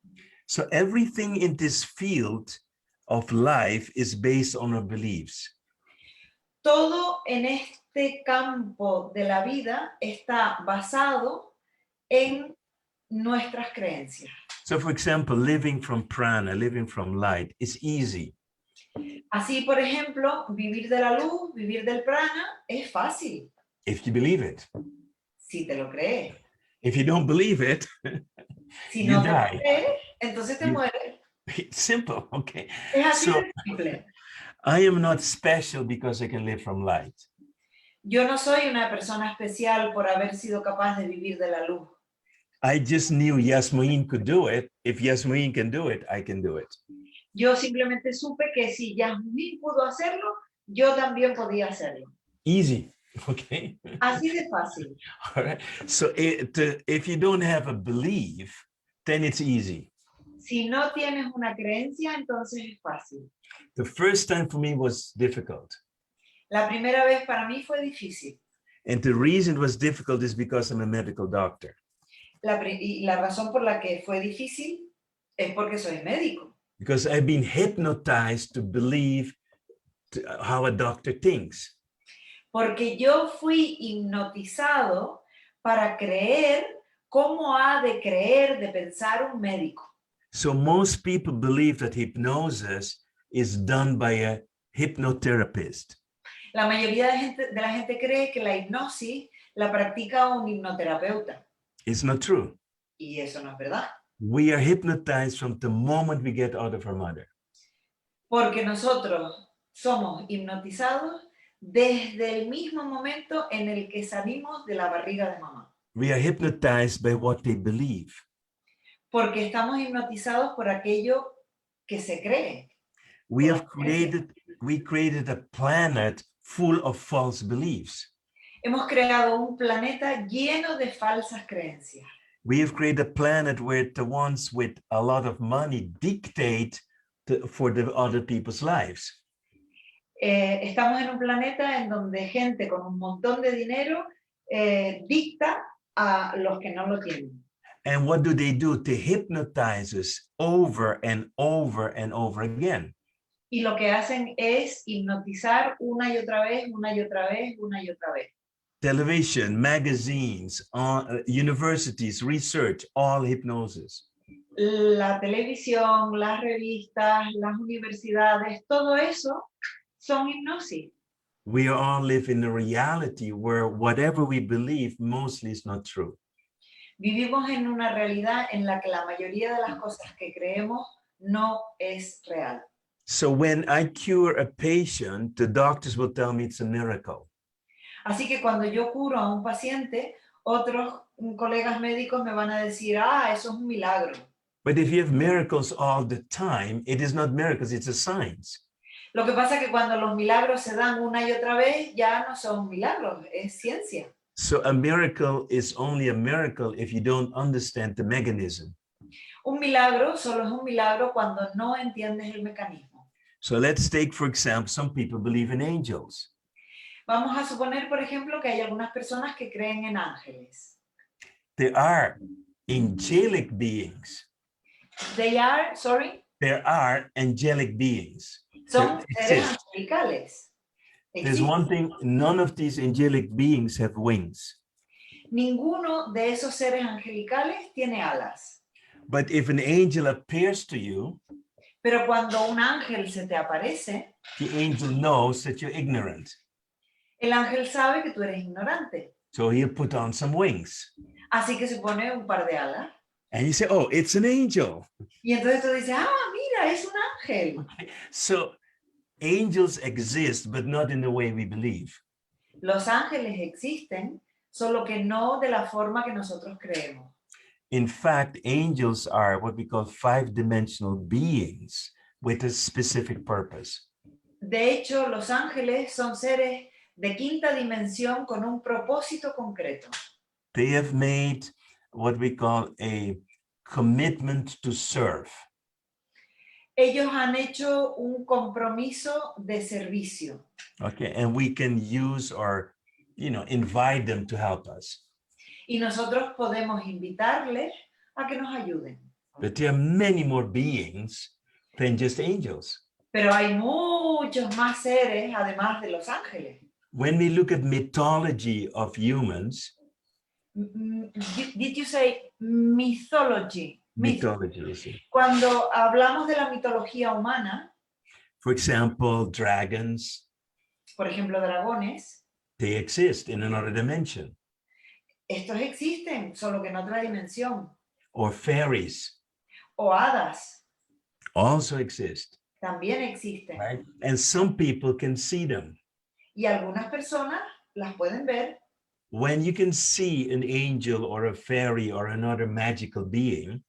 So everything in this field of life is based on our beliefs.
Todo en este campo de la vida está basado en nuestras creencias.
So for example, living from prana, living from light is easy.
Así, por ejemplo, vivir de la luz, vivir del prana es fácil,
If you believe it.
si te lo crees.
If you don't believe it,
Si
you
no te lo
die.
crees, entonces te
You-
mueres.
It's simple, okay?
Es así
So-
de simple.
I am not special because I can live from light.
Yo no soy una persona especial por haber sido capaz de vivir de la luz.
I just knew Yasmin could do it. If Yasmin can do it, I can do it.
Yo simplemente supe que si Yasmín pudo hacerlo, yo también podía hacerlo.
Easy, okay?
Así de fácil.
All right. So if you don't have a belief, then it's easy.
Si no tienes una creencia, entonces es fácil.
The first time for me was difficult.
La primera vez para mí fue difícil.
And the reason it was difficult is because I'm a medical doctor.
Y la razón por la que fue difícil es porque soy médico.
Because I've been hypnotized to believe how a doctor thinks.
Porque yo fui hipnotizado para creer cómo ha de creer, de pensar un médico.
So most people believe that hypnosis is done by a hypnotherapist.
La mayoría de la gente cree que la hipnosis la practica un hipnoterapeuta.
It's not true.
Y eso no es verdad.
We are hypnotized from the moment we get out of our mother.
Porque nosotros somos hipnotizados desde el mismo momento en el que salimos de la barriga de mamá.
We are hypnotized by what they believe.
Porque estamos hipnotizados por aquello que se cree.
We created a planet full of false beliefs.
Hemos creado un planeta lleno de falsas creencias.
We have created a planet where the ones with a lot of money dictate for the other people's lives.
Estamos en un planeta en donde gente con un montón de dinero dicta a los que no lo tienen.
And what do? They hypnotize us over and over and over again.
Y lo que hacen es hipnotizar una y otra vez, una y otra vez, una y otra vez.
Television, magazines, universities, research, all hypnosis.
La televisión, las revistas, las universidades, todo eso son hipnosis.
We all live in a reality where whatever we believe mostly is not true.
Vivimos en una realidad en la que la mayoría de las cosas que creemos no es real.
So when I cure a patient, the doctors will tell me it's a miracle.
Así que cuando yo curo a un paciente, otros colegas médicos me van a decir, eso es un milagro.
But if you have miracles all the time, it is not miracles, it's a science.
Lo que pasa es que cuando los milagros se dan una y otra vez, ya no son milagros, es ciencia.
So a miracle is only a miracle if you don't understand the mechanism.
Un milagro solo es un milagro cuando no entiendes el mecanismo.
So let's take, for example, some people believe in angels.
Vamos a suponer, por ejemplo, que hay algunas personas que creen en ángeles.
There are angelic beings.
They are, sorry,
There are angelic beings.
son
There
seres
exist.
angelicales.
There's
Existen.
one thing, none of these angelic beings have wings.
Ninguno de esos seres angelicales tiene alas.
But if an angel appears to you,
Pero cuando un ángel se te aparece,
the angel knows that you're ignorant.
el ángel sabe que tú eres ignorante.
So he'll put on some wings.
Así que se pone un par de alas.
And you say, oh, it's an angel.
Y entonces tú dices, ah, mira, es un ángel.
So angels exist, but not in the way we believe.
Los ángeles existen, solo que no de la forma que nosotros creemos.
In fact, angels are what we call five-dimensional beings with a specific purpose.
De hecho, los ángeles son seres de quinta dimensión con un propósito concreto.
They have made what we call a commitment to serve.
Ellos han hecho un compromiso de servicio.
Okay, and we can use or, invite them to help us.
Y nosotros podemos invitarles a que nos ayuden.
But there are many more beings than just angels.
Pero hay muchos más seres además de los ángeles.
When we look at mythology of humans,
Did you say mythology?
mythology, you see.
Cuando hablamos de la mitología humana,
For example, dragons,
por ejemplo, dragones,
they exist in another dimension.
estos existen, solo que en otra dimensión.
Or fairies
O hadas
also exist,
también existen.
right? And some people can see them.
Y algunas personas las pueden ver.
When you can see an angel or a fairy or another magical being,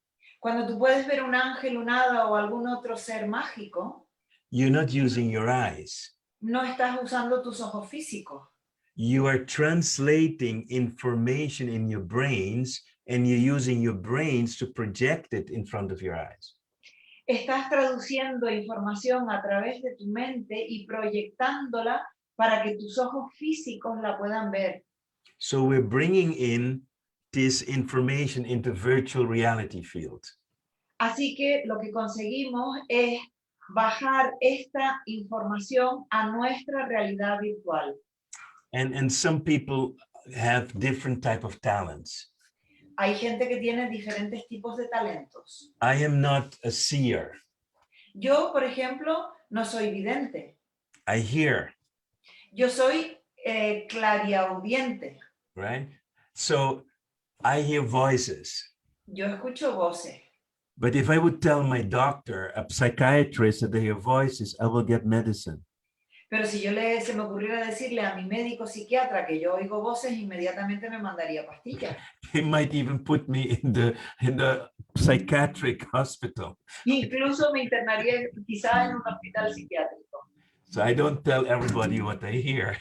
Cuando tú puedes ver un ángel, un hada o algún otro ser mágico,
you're not using your eyes.
no estás usando tus ojos físicos.
You are translating information in your brains and you're using your brains to project it in front of your eyes.
Estás traduciendo información a través de tu mente y proyectándola para que tus ojos físicos la puedan ver.
So we're bringing in this information into virtual reality field.
Así que lo que conseguimos es bajar esta información a nuestra realidad virtual.
And some people have different type of talents.
Hay gente que tiene diferentes tipos de talentos.
I am not a seer.
Yo, por ejemplo, no soy vidente.
I hear,
Yo soy clariaudiente.
right? So I hear voices.
Yo escucho voces.
But if I would tell my doctor, a psychiatrist, that they hear voices, I will get medicine.
Pero si se me ocurriera decirle a mi médico psiquiatra que yo oigo voces, inmediatamente me mandaría pastillas.
He might even put me in the psychiatric hospital.
Incluso me internaría quizá en un hospital psiquiátrico.
So I don't tell everybody what I hear.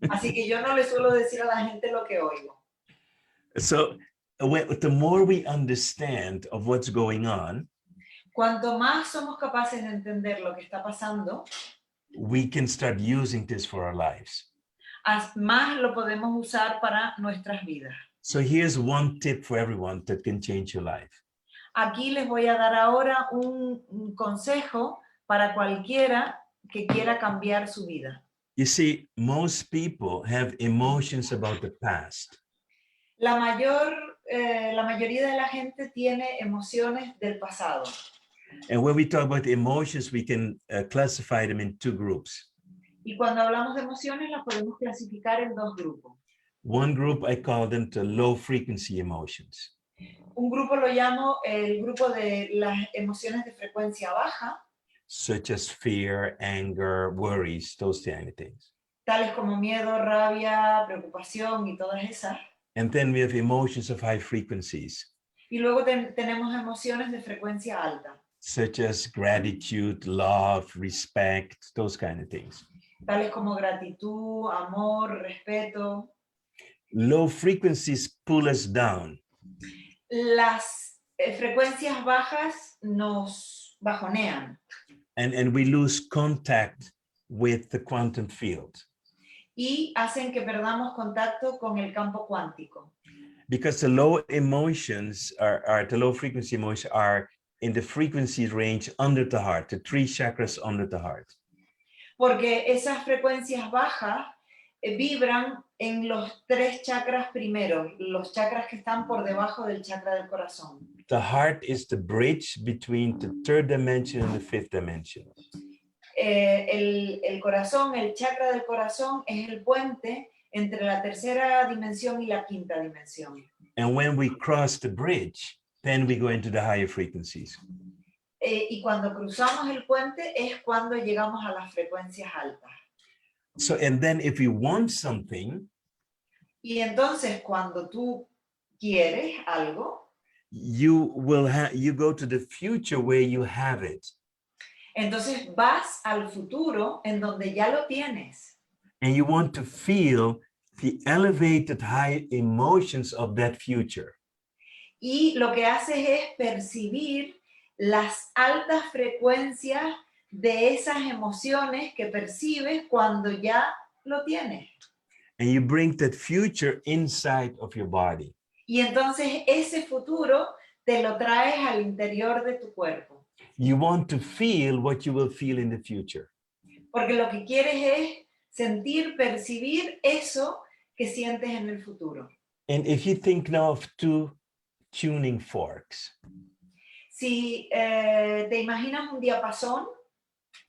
Así que yo no le suelo decir a la gente lo que oigo.
So the more we understand of what's going on,
Cuanto más somos capaces de entender lo que está pasando,
we can start using this for our lives.
más lo podemos usar para nuestras vidas.
So here's one tip for everyone that can change your life.
Aquí les voy a dar ahora un consejo para cualquiera que quiera cambiar su vida.
You see, most people have emotions about the past.
La mayoría de la gente tiene emociones del pasado.
And when we talk about emotions, we can classify them in two groups.
Y cuando hablamos de emociones, las podemos clasificar en dos grupos.
One group, I call them the low frequency emotions.
Un grupo lo llamo el grupo de las emociones de frecuencia baja,
Such as fear, anger, worries, those kind of things.
tales como miedo, rabia, preocupación y todas esas.
And then we have emotions of high frequencies,
Y luego tenemos emociones de frecuencia alta,
such as gratitude, love, respect, those kind of things.
tales como gratitud, amor, respeto.
Low frequencies pull us down.
Las frecuencias bajas nos bajonean
And we lose contact with the quantum field.
y hacen que perdamos contacto con el campo cuántico.
Because the low emotions the low frequency emotions are in the frequency range under the heart, the 3 chakras under the heart.
Porque esas frecuencias bajas vibran en los 3 chakras primeros, los chakras que están por debajo del chakra del corazón.
The heart is the bridge between the 3rd dimension and the 5th dimension.
El corazón, el chakra del corazón es el puente entre la 3ª dimensión y la 5ª dimensión.
And when we cross the bridge, then we go into the higher frequencies.
Y cuando cruzamos el puente es cuando llegamos a las frecuencias altas.
So, and then if you want something,
Y entonces cuando tú quieres algo,
you go to the future where you have it.
entonces vas al futuro en donde ya lo tienes.
And you want to feel the elevated high emotions of that future.
Y lo que haces es percibir las altas frecuencias de esas emociones que percibes cuando ya lo tienes.
And you bring that future inside of your body.
Y entonces ese futuro te lo traes al interior de tu cuerpo.
You want to feel what you will feel in the future.
Porque lo que quieres es sentir, percibir eso que sientes en el futuro.
And if you think now of 2 tuning forks.
Si te imaginas un diapasón,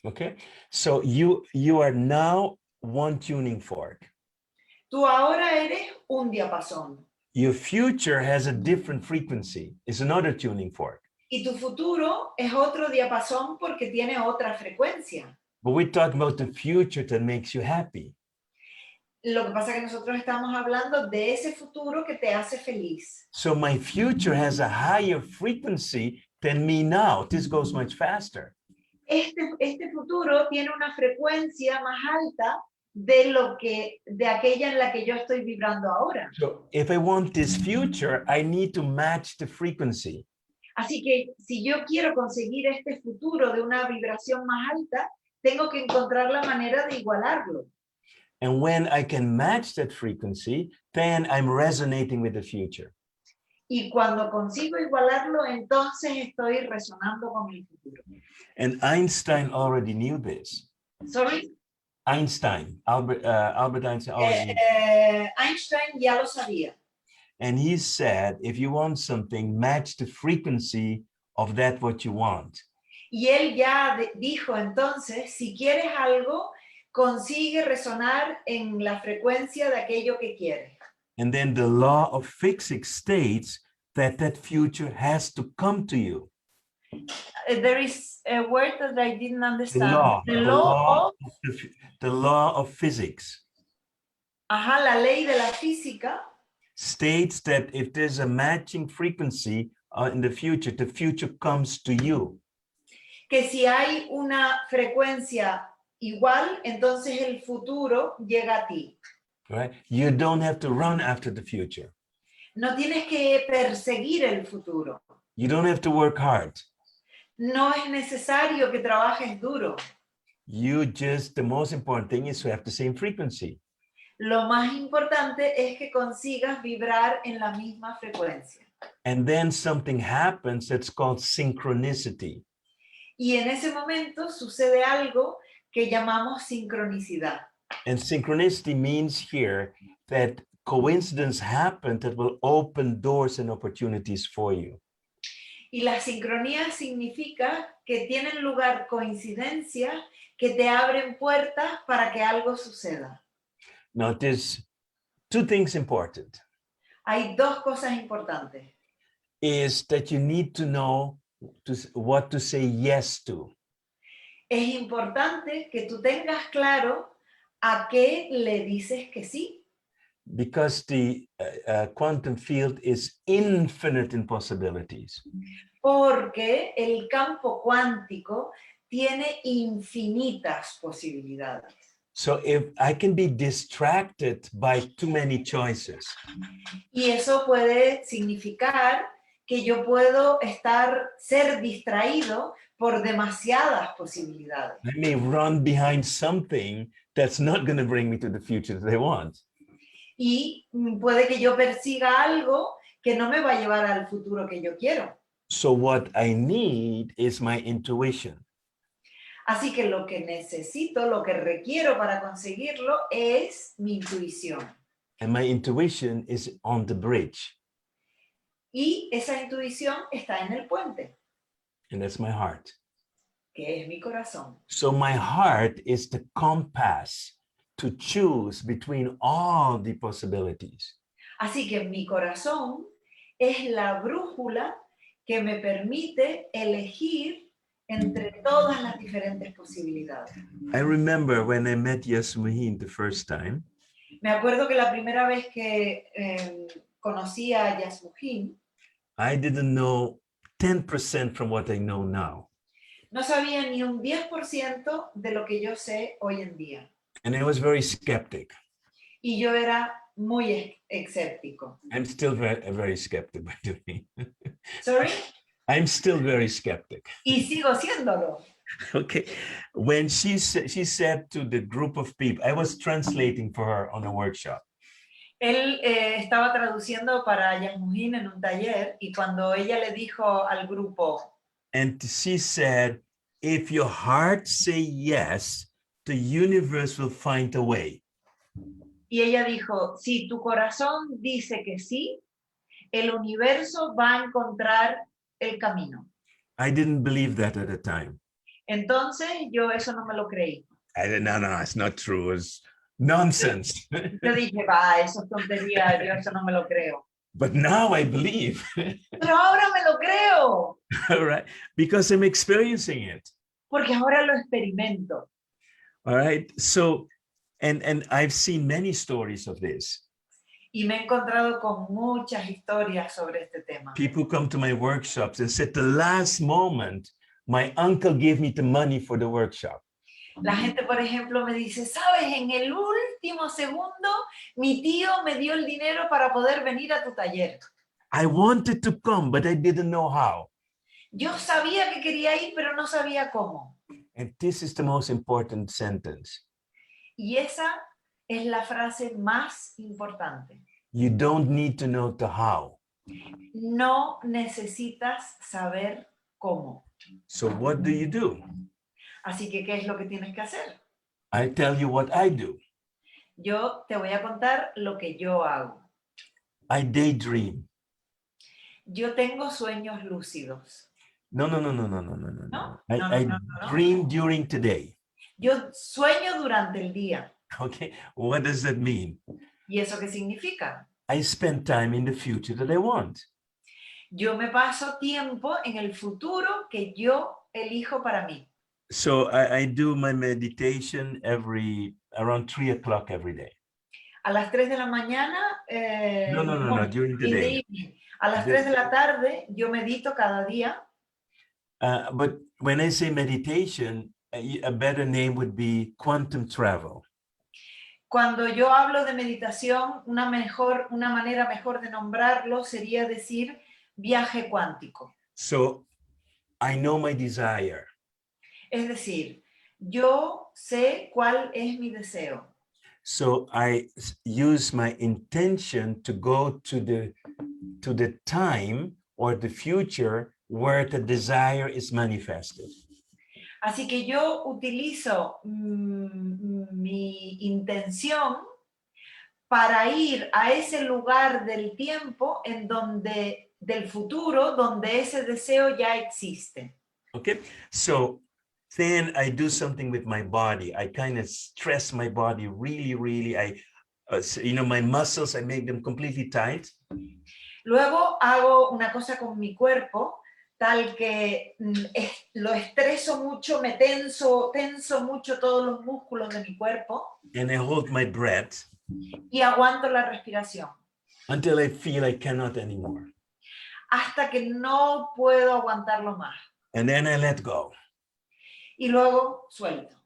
Okay, so you are now 1 tuning fork.
tú ahora eres un diapasón.
Your future has a different frequency. It's another tuning fork.
Y tu futuro es otro diapasón porque tiene otra frecuencia.
But we're talking about the future that makes you happy.
Lo que pasa es que nosotros estamos hablando de ese futuro que te hace feliz.
So my future has a higher frequency than me now. This goes much faster.
Este futuro tiene una frecuencia más alta de aquella en la que yo estoy vibrando ahora.
So if I want this future, I need to match the frequency.
Así que si yo quiero conseguir este futuro de una vibración más alta, tengo que encontrar la manera de igualarlo.
And when I can match that frequency, then I'm resonating with the future.
Y cuando consigo igualarlo, entonces estoy resonando con el futuro.
And Einstein already knew this.
Sorry?
Einstein, Albert Einstein already knew.
Einstein ya lo sabía.
And he said, if you want something, match the frequency of that what you want.
Y él ya dijo entonces, si quieres algo, consigue resonar en la frecuencia de aquello que quieres.
And then the law of physics states that that future has to come to you.
There is a word that I didn't understand.
The law of physics
Ajá, la ley de la física
states that if there's a matching frequency in the future comes to you.
que si hay una frecuencia igual, entonces el futuro llega a ti.
Right? You don't have to run after the future.
No tienes que perseguir el futuro.
You don't have to work hard.
No es necesario que trabajes duro.
The most important thing is to have the same frequency.
Lo más importante es que consigas vibrar en la misma frecuencia.
And then something happens that's called synchronicity.
Y en ese momento sucede algo que llamamos sincronicidad.
And synchronicity means here that coincidence happened that will open doors and opportunities for you.
Y la sincronía significa que tienen lugar coincidencias que te abren puertas para que algo suceda.
Now, there's 2 things important.
Hay 2 cosas importantes.
Is that you need to know what to say yes to.
Es importante que tú tengas claro a qué le dices que sí.
Because the quantum field is infinite in possibilities.
Porque el campo cuántico tiene infinitas posibilidades.
So if I can be distracted by too many choices.
Y eso puede significar que yo puedo ser distraído por demasiadas posibilidades.
I may run behind something that's not going to bring me to the future that I want.
Y puede que yo persiga algo que no me va a llevar al futuro que yo quiero.
So what I need is my intuition.
Así que lo que necesito, lo que requiero para conseguirlo es mi intuición.
And my intuition is on the bridge.
Y esa intuición está en el puente,
And that's my heart.
que es mi corazón.
So my heart is the compass to choose between all the possibilities.
Así que mi corazón es la brújula que me permite elegir entre todas las diferentes posibilidades.
I remember when I met Yasmuhin the first time,
Me acuerdo que la primera vez que conocí a Yasmuhin,
I didn't know 10% from what I know now.
no sabía ni un 10% de lo que yo sé hoy en día.
And I was very skeptic.
Y yo era muy escéptico.
I'm still very skeptic, by the way.
Sorry?
I'm still very skeptic.
Y sigo siéndolo.
Okay. When she said to the group of people, I was translating for her on a workshop.
Él estaba traduciendo para Yasmuhin en un taller y cuando ella le dijo al grupo,
And she said, if your heart say yes, the universe will find a way.
y ella dijo, si tu corazón dice que sí, el universo va a encontrar el camino.
I didn't believe that at the time.
Entonces yo eso no me lo creí.
I said, no, it's not true. It's nonsense.
Yo dije, va, eso es tontería, yo eso no me lo creo.
But now I believe,
Pero ahora me lo creo,
all right, because I'm experiencing it.
porque ahora lo experimento.
All right. So, and I've seen many stories of this.
Y me he encontrado con muchas historias sobre este tema.
People come to my workshops and said, the last moment, my uncle gave me the money for the workshop.
La gente, por ejemplo, me dice, ¿sabes? En el último segundo, mi tío me dio el dinero para poder venir a tu taller.
I wanted to come, but I didn't know how.
Yo sabía que quería ir, pero no sabía cómo.
And this is the most important sentence.
Y esa es la frase más importante.
You don't need to know the how.
No necesitas saber cómo.
So what do you do?
Así que, ¿qué es lo que tienes que hacer?
I tell you what I do.
Yo te voy a contar lo que yo hago.
I daydream.
Yo tengo sueños lúcidos.
No.
¿No?
I
No.
dream during the day.
Yo sueño durante el día.
Okay, what does that mean?
¿Y eso qué significa?
I spend time in the future that I want.
Yo me paso tiempo en el futuro que yo elijo para mí.
So I do my meditation around 3 o'clock every day.
A las 3 de la mañana,
No, during the
in the
day.
evening. A las 3 de la tarde yo medito cada día.
But when I say meditation, a better name would be quantum travel.
Cuando yo hablo de meditación, una manera mejor de nombrarlo sería decir viaje cuántico.
So I know my desire.
Es decir, yo sé cuál es mi deseo.
So I use my intention to go to the time or the future where the desire is manifested.
Así que yo utilizo mi intención para ir a ese lugar del tiempo del futuro donde ese deseo ya existe.
Okay, so then I do something with my body. I kind of stress my body really. My muscles, I make them completely tight.
Luego hago una cosa con mi cuerpo, tal que lo estreso mucho, me tenso mucho todos los músculos de mi cuerpo.
And I hold my breath.
Y aguanto la respiración.
Until I feel I cannot anymore.
Hasta que no puedo aguantarlo más.
And then I let go.
Y luego suelto.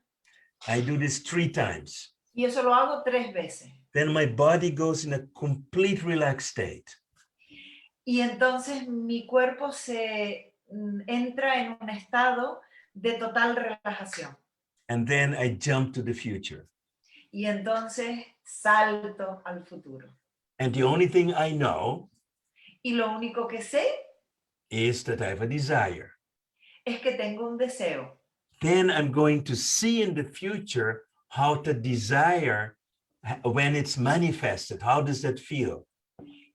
I do this 3 times.
Y eso lo hago 3 veces.
Then my body goes in a complete relaxed state.
Y entonces mi cuerpo se entra en un estado de total relajación.
And then I jump to the future.
Y entonces salto al futuro.
And the only thing I know
Y lo único que sé
is that I have a desire.
es que tengo un deseo.
Then I'm going to see in the future how the desire, when it's manifested, how does that feel?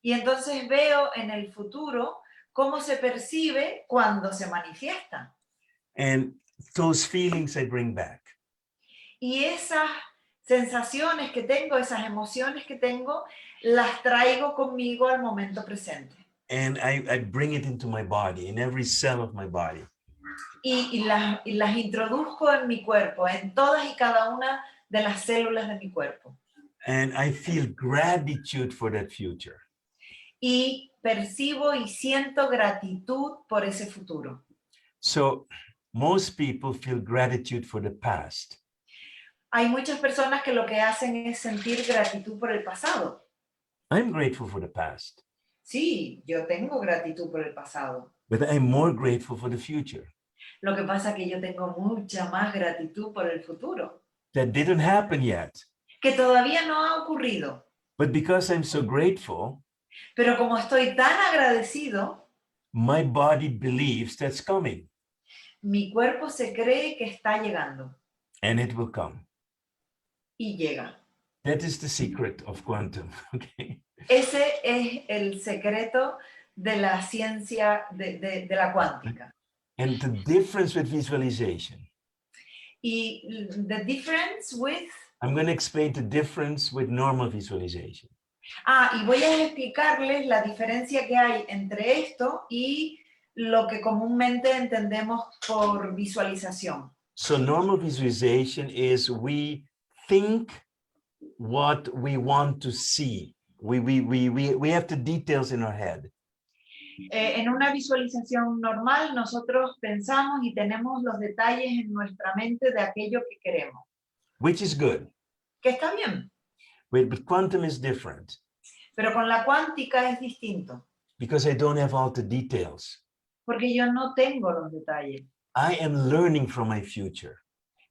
Y entonces veo en el futuro cómo se percibe cuando se manifiesta.
And those feelings I bring back.
Y esas sensaciones que tengo, esas emociones que tengo, las traigo conmigo al momento presente.
And I bring it into my body, in every cell of my body.
Y las introduzco en mi cuerpo, en todas y cada una de las células de mi cuerpo.
And I feel gratitude for that future.
Y percibo y siento gratitud por ese futuro.
So most people feel gratitude for the past.
Hay muchas personas que lo que hacen es sentir gratitud por el pasado.
I'm grateful for the past,
Sí, yo tengo gratitud por el pasado.
but I'm more grateful for the future.
Lo que pasa es que yo tengo mucha más gratitud por el futuro,
That didn't happen yet.
que todavía no ha ocurrido.
But because I'm so grateful,
Pero como estoy tan agradecido,
my body believes that's coming,
mi cuerpo se cree que está llegando
and it will come.
y llega.
That is the secret of quantum. Okay.
Ese es el secreto de la ciencia de la cuántica.
And the difference with visualization.
Y the difference with...
I'm going to explain the difference with normal visualization.
Y voy a explicarles la diferencia que hay entre esto y lo que comúnmente entendemos por visualización.
So normal visualization is we think what we want to see. We have the details in our head.
En una visualización normal, nosotros pensamos y tenemos los detalles en nuestra mente de aquello que queremos.
Which is good.
Que está bien,
But quantum is different
pero con la cuántica es distinto,
because I don't have all the details.
porque yo no tengo los detalles.
I am learning from my future.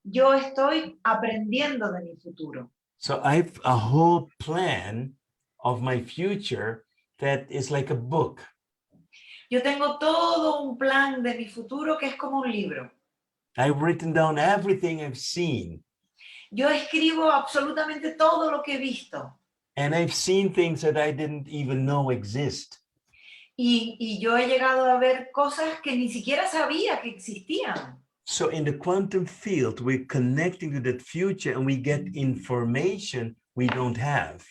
Yo estoy aprendiendo de mi futuro.
So I have a whole plan of my future that is like a book.
Yo tengo todo un plan de mi futuro que es como un libro.
I've written down everything I've seen.
Yo escribo absolutamente todo lo que he visto.
And I've seen things that I didn't even know exist.
Y yo he llegado a ver cosas que ni siquiera sabía que existían.
So in the quantum field, we're connecting to that future and we get information we don't have.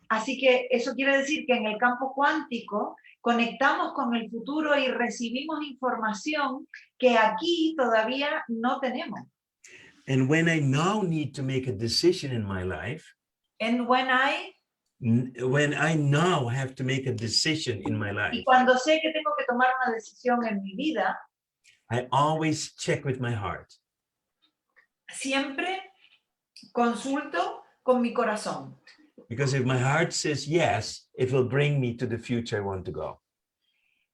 Así que eso quiere decir que en el campo cuántico conectamos con el futuro y recibimos información que aquí todavía no tenemos.
And when I now need to make a decision in my life,
And when
I now have to make a decision in my
y
life,
cuando sé que tengo que tomar una decisión en mi vida,
I always check with my heart.
siempre consulto con mi corazón.
Because if my heart says yes, it will bring me to the future I want to go.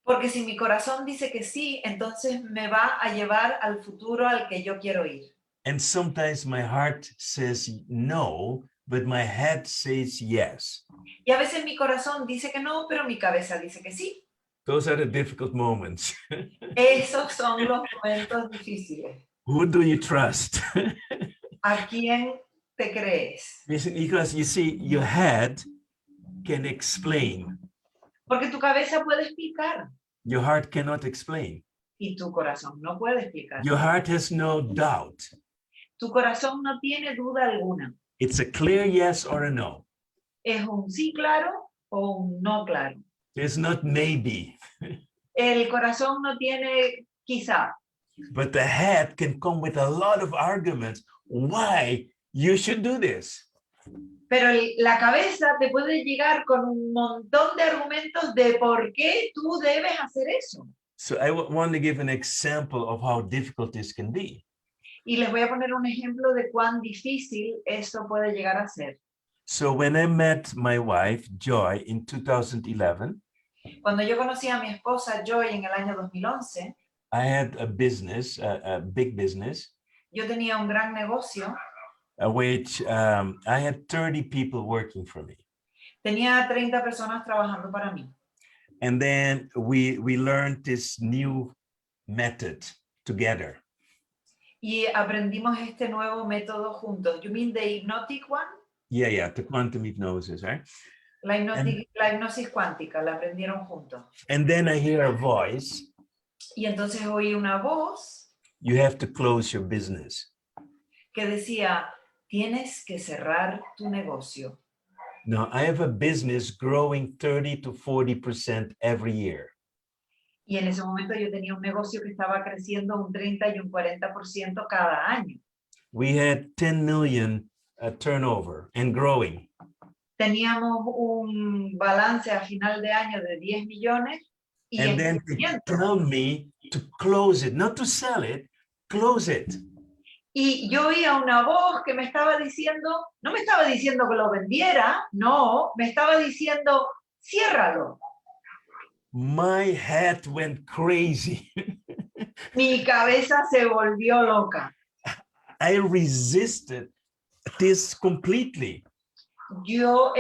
Porque si mi corazón dice que sí, entonces me va a llevar al futuro al que yo quiero ir.
And sometimes my heart says no, but my head says yes.
Y a veces mi corazón dice que no, pero mi cabeza dice que sí.
Those are the difficult moments.
Esos son los momentos difíciles.
Who do you trust?
¿A quién te crees?
Because you see, your head can explain.
Porque tu cabeza puede explicar
Your heart cannot explain.
y tu corazón no puede explicar.
Your heart has no doubt.
Tu corazón no tiene duda alguna.
It's a clear yes or a no.
Es un sí claro o un no claro.
There's not maybe,
El corazón no tiene quizá,
but the head can come with a lot of arguments why you should do this.
pero la cabeza te puede llegar con un montón de argumentos de por qué tú debes hacer eso.
So I want to give an example of how difficult this can be.
Y les voy a poner un ejemplo de cuán difícil eso puede llegar a ser.
So when I met my wife, Joy, in 2011,
Cuando yo conocí a mi esposa Joy en el año 2011,
I had a business, a big business,
yo tenía un gran negocio
which I had 30 people working for me.
Tenía 30 personas trabajando para mí.
And then we learned this new method together.
Y aprendimos este nuevo método juntos. You mean the hypnotic one?
Yeah, the quantum hypnosis, right?
La hipnosis cuántica, la aprendieron juntos.
And then I hear a voice.
Y entonces oí una voz
You have to close your business.
que decía, tienes que cerrar tu negocio.
Now, I have a business growing 30 to 40% every year.
Y en ese momento yo tenía un negocio que estaba creciendo un 30 y un 40% cada año.
We had 10 million turnover and growing.
Teníamos un balance a final de año de 10 millones y
And
en
then they
crecimiento.
tell me to close it, not to sell it, close it.
Y yo oía una voz que me estaba diciendo, no me estaba diciendo que lo vendiera, no, me estaba diciendo, ciérralo.
My head went crazy.
Mi cabeza se volvió loca.
I resisted this completely.
Yo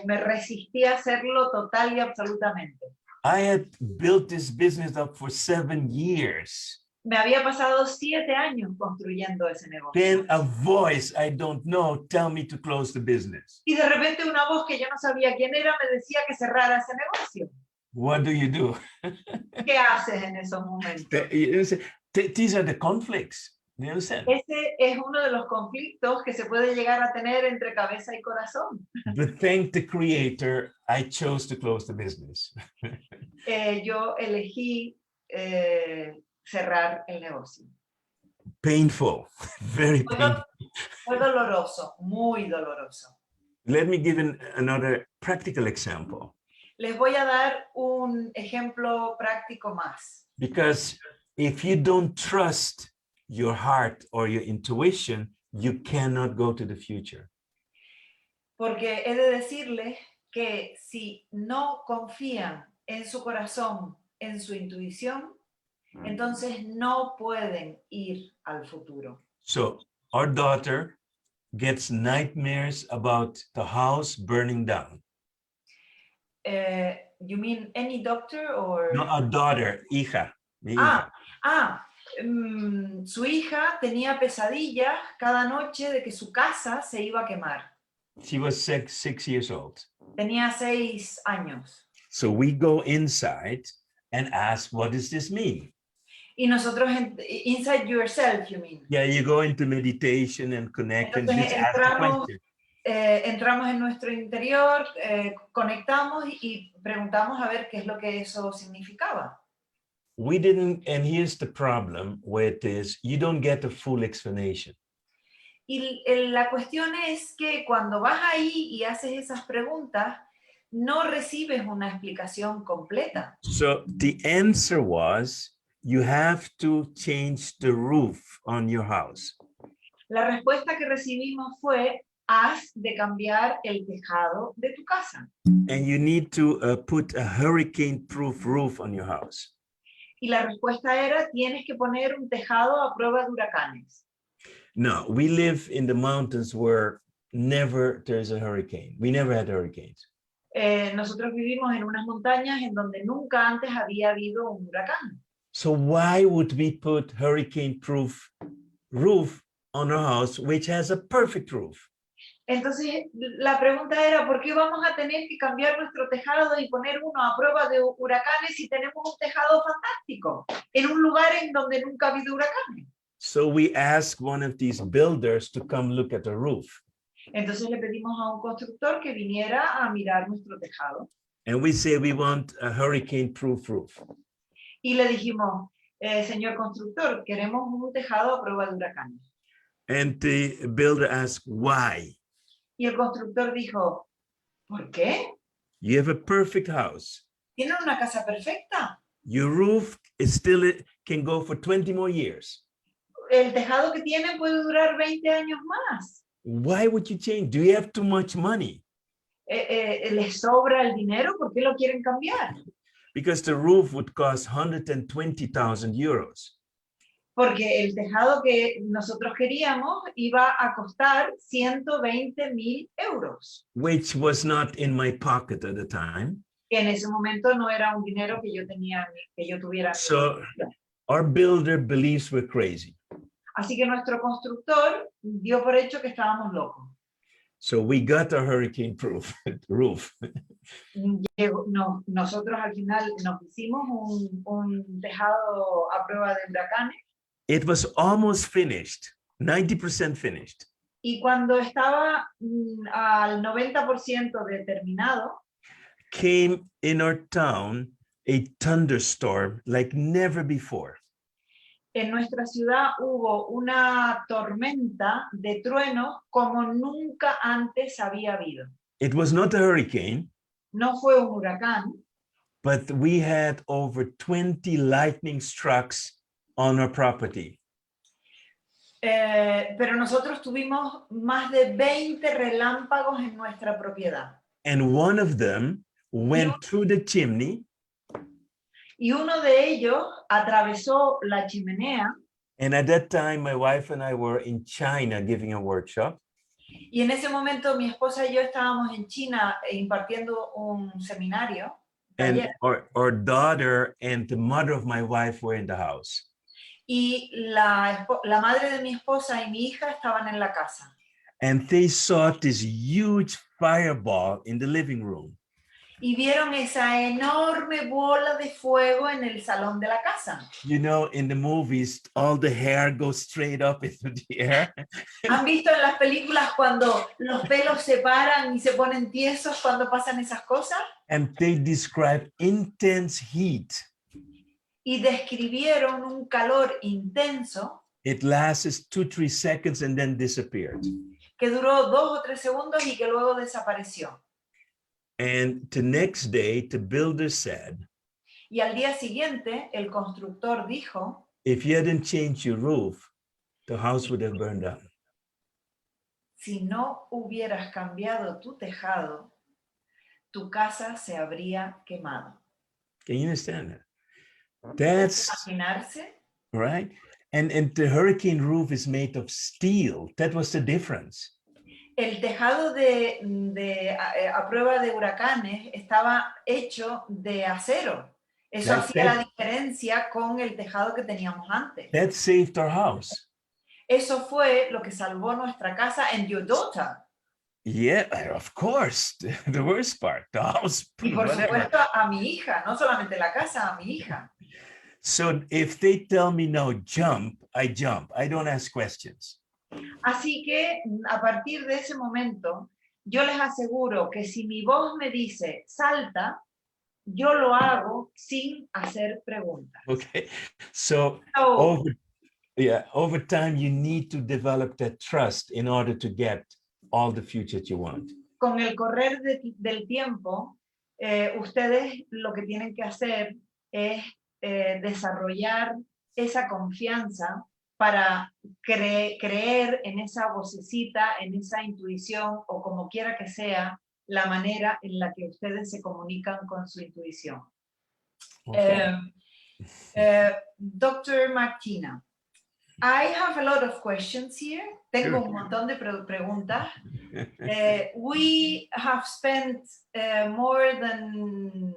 me resistí a hacerlo total y absolutamente.
I had built this business up for 7 years.
Me había pasado 7 años construyendo ese negocio.
Then a voice I don't know tell me to close the business.
Y de repente una voz que yo no sabía quién era me decía que cerrara ese negocio.
What do you do?
¿Qué haces en esos momentos?
These are the conflicts. You understand?
Ese es uno de los conflictos que se puede llegar a tener entre cabeza y corazón.
But thank the creator, I chose to close the business.
Yo elegí cerrar el negocio.
Painful, very painful.
Fue doloroso, muy doloroso.
Let me give another practical example.
Les voy a dar un ejemplo práctico más.
Because if you don't trust your heart or your intuition, you cannot go to the future.
Porque he de decirles que si no confían en su corazón, en su intuición, entonces no pueden ir al futuro.
So our daughter gets nightmares about the house burning down.
You mean any doctor or?
No, our daughter, hija. Mi hija.
Su hija tenía pesadillas cada noche de que su casa se iba a quemar.
She was 6 years old.
Tenía 6 años.
So we go inside and ask, what does this mean?
Y nosotros, inside yourself, you mean?
Yeah, you go into meditation and connect.
Entonces,
and just ask the question.
Entramos en nuestro interior, conectamos y preguntamos a ver qué es lo que eso significaba.
We didn't, and here's the problem with this, you don't get a full explanation.
Y la cuestión es que cuando vas ahí y haces esas preguntas, no recibes una explicación completa.
So the answer was, you have to change the roof on your house.
La respuesta que recibimos fue, has de cambiar el tejado de tu casa.
And you need to put a hurricane-proof roof on your house.
Y la respuesta era, tienes que poner un tejado a prueba de huracanes.
No, we live in the mountains where never there's a hurricane. We never had hurricanes.
Nosotros vivimos en unas montañas en donde nunca antes había habido un huracán.
So why would we put hurricane-proof roof on our house, which has a perfect roof?
Entonces, la pregunta era, ¿por qué vamos a tener que cambiar nuestro tejado y poner uno a prueba de huracanes si tenemos un tejado fantástico en un lugar en donde nunca ha habido huracanes?
So we asked one of these builders to come look at the roof.
Entonces le pedimos a un constructor que viniera a mirar nuestro tejado.
And we say we want a hurricane-proof roof.
Y le dijimos, señor constructor, queremos un tejado a prueba de huracanes.
And the builder asked, why?
Y el constructor dijo, ¿por qué?
You have a perfect house.
¿Tienen una casa perfecta?
Your roof is still can go for 20 more years.
El tejado que tienen puede durar 20 años más.
Why would you change? Do you have too much money?
¿Les sobra el dinero? ¿Por qué lo quieren cambiar?
Because the roof would cost 120,000 euros.
porque el tejado que nosotros queríamos iba a costar 120.000 euros.
which was not in my pocket at the time.
Que en ese momento no era un dinero que yo tuviera.
So our builder believes we're crazy.
Así que nuestro constructor dio por hecho que estábamos locos.
So we got a hurricane-proof roof.
Nosotros al final nos hicimos un tejado a prueba de huracanes.
It was almost finished, 90% finished.
Y cuando estaba al 90% de terminado,
Came in our town a thunderstorm like never before.
en nuestra ciudad hubo una tormenta de truenos como nunca antes había habido.
It was not a hurricane,
No fue un huracán,
but we had over 20 lightning strikes on our property.
pero nosotros tuvimos más de 20 relámpagos en nuestra propiedad.
And one of them went through the chimney.
Y uno de ellos atravesó la chimenea.
And at that time, my wife and I were in China giving a workshop.
Y en ese momento mi esposa y yo estábamos en China impartiendo un seminario.
And our daughter and the mother of my wife were in the house.
Y la madre de mi esposa y mi hija estaban en la casa.
And they saw this huge fireball in the living room.
Y vieron esa enorme bola de fuego en el salón de la casa.
You know, in the movies, all the hair goes straight up into the air.
¿Han visto en las películas cuando los pelos se paran y se ponen tiesos cuando pasan esas cosas?
And they describe intense heat.
Y describieron un calor intenso.
It lasts 2-3 seconds and then disappeared.
Que duró 2 o 3 segundos y que luego desapareció.
And the next day, the builder said,
y al día siguiente, el constructor dijo,
if you hadn't changed your roof, the house would have burned down.
Si no hubieras cambiado tu tejado, tu casa se habría quemado.
Can you understand that? That's
¿Imaginarse?
right. And the hurricane roof is made of steel. That was the difference.
El tejado a prueba de huracanes estaba hecho de acero. Eso hacía la diferencia con el tejado que teníamos antes.
That saved our house.
Eso fue lo que salvó nuestra casa and your daughter.
Yeah, of course. The worst part, the house.
Y por
whatever.
supuesto a mi hija, no solamente la casa, a mi hija.
So if they tell me now jump, I jump. I don't ask questions.
Así que a partir de ese momento, yo les aseguro que si mi voz me dice salta, yo lo hago sin hacer preguntas.
Okay, so over time, you need to develop that trust in order to get all the future that you want.
Con el correr del tiempo, ustedes lo que tienen que hacer es desarrollar esa confianza para creer en esa vocecita, en esa intuición o como quiera que sea la manera en la que ustedes se comunican con su intuición.
Okay.
Dr. Martina, I have a lot of questions here. Tengo un montón de preguntas. We have spent more than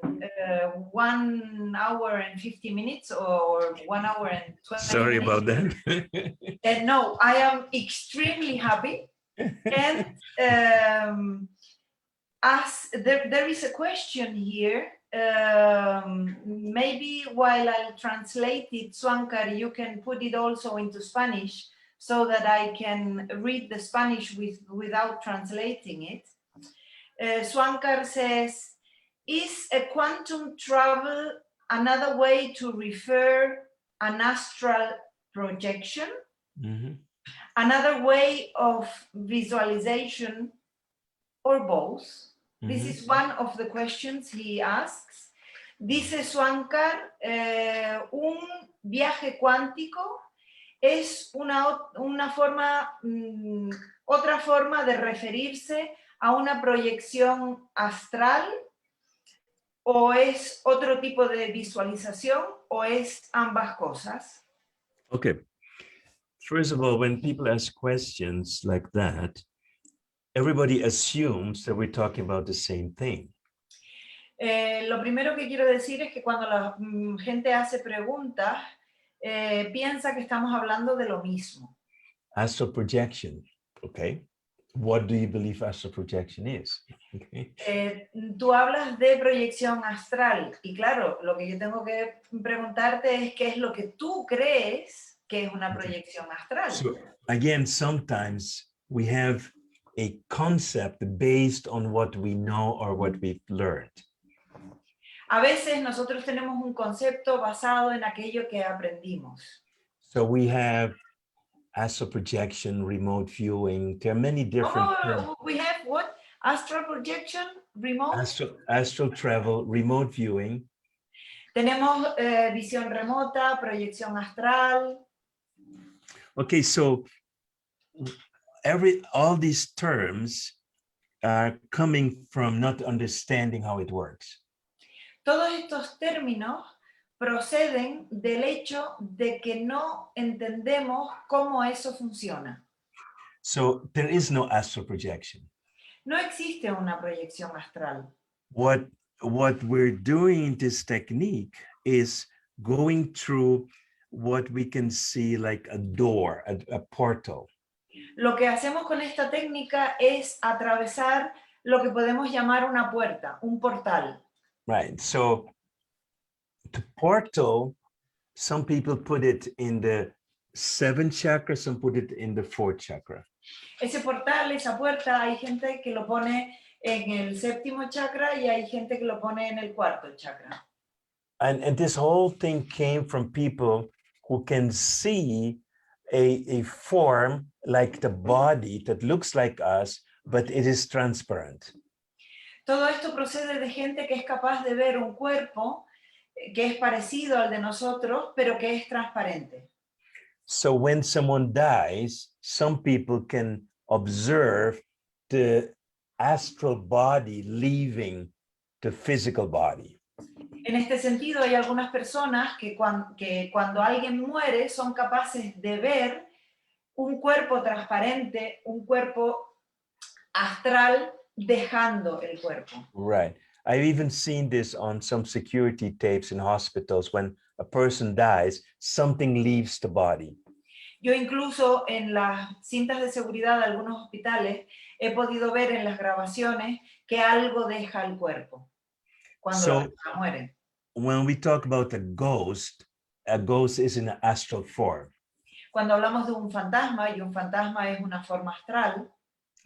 1 hour and 50 minutes or 1 hour and 20
Sorry
minutes.
about that.
No, I am extremely happy. And as there is a question here, maybe while I'll translate it, Swankar, you can put it also into Spanish so that I can read the Spanish without translating it. Swankar says, is a quantum travel another way to refer an astral projection?
Mm-hmm.
Another way of visualization or both? Mm-hmm. This is one of the questions he asks. Dice Swankar, un viaje cuántico es una forma, otra forma de referirse a una proyección astral, o es otro tipo de visualización, o es ambas cosas.
Okay. First of all, when people ask questions like that, everybody assumes that we're talking about the same thing.
Lo primero que quiero decir es que cuando la gente hace preguntas, piensa que estamos hablando de lo mismo.
Astral projection, okay? What do you believe astral projection is? Okay.
Tú hablas de proyección astral y claro, lo que yo tengo que preguntarte es qué es lo que tú crees que es una proyección astral.
So again, sometimes we have a concept based on what we know or what we've learned.
A veces nosotros tenemos un concepto basado en aquello que aprendimos.
So we have astral projection, remote viewing. There are many different terms.
We have what? Astral projection, remote.
Astral travel, remote viewing.
Tenemos visión remota, proyección astral.
Okay, so all these terms are coming from not understanding how it works.
Todos estos términos proceden del hecho de que no entendemos cómo eso funciona.
So there is no astral projection.
No existe una proyección astral.
What we're doing in this technique is going through what we can see like a door, a portal.
Lo que hacemos con esta técnica es atravesar lo que podemos llamar una puerta, un portal.
Right, so the portal, some people put it in the 7th chakra, some put it in the 4th chakra.
Ese portal, esa puerta, hay gente que lo pone en el 7º chakra y hay gente que lo pone en el 4º chakra.
And this whole thing came from people who can see a form like the body that looks like us, but it is transparent.
Todo esto procede de gente que es capaz de ver un cuerpo que es parecido al de nosotros, pero que es transparente.
So when someone dies, some people can observe the astral body leaving the physical body.
En este sentido, hay algunas personas que cuando alguien muere son capaces de ver un cuerpo transparente, un cuerpo astral dejando el cuerpo.
Right. I've even seen this on some security tapes in hospitals. When a person dies, something leaves the body.
Yo incluso en las cintas de seguridad de algunos hospitales he podido ver en las grabaciones que algo deja el cuerpo cuando la persona muere.
When we talk about a ghost is in an astral form.
Cuando hablamos de un fantasma, y un fantasma es una forma astral.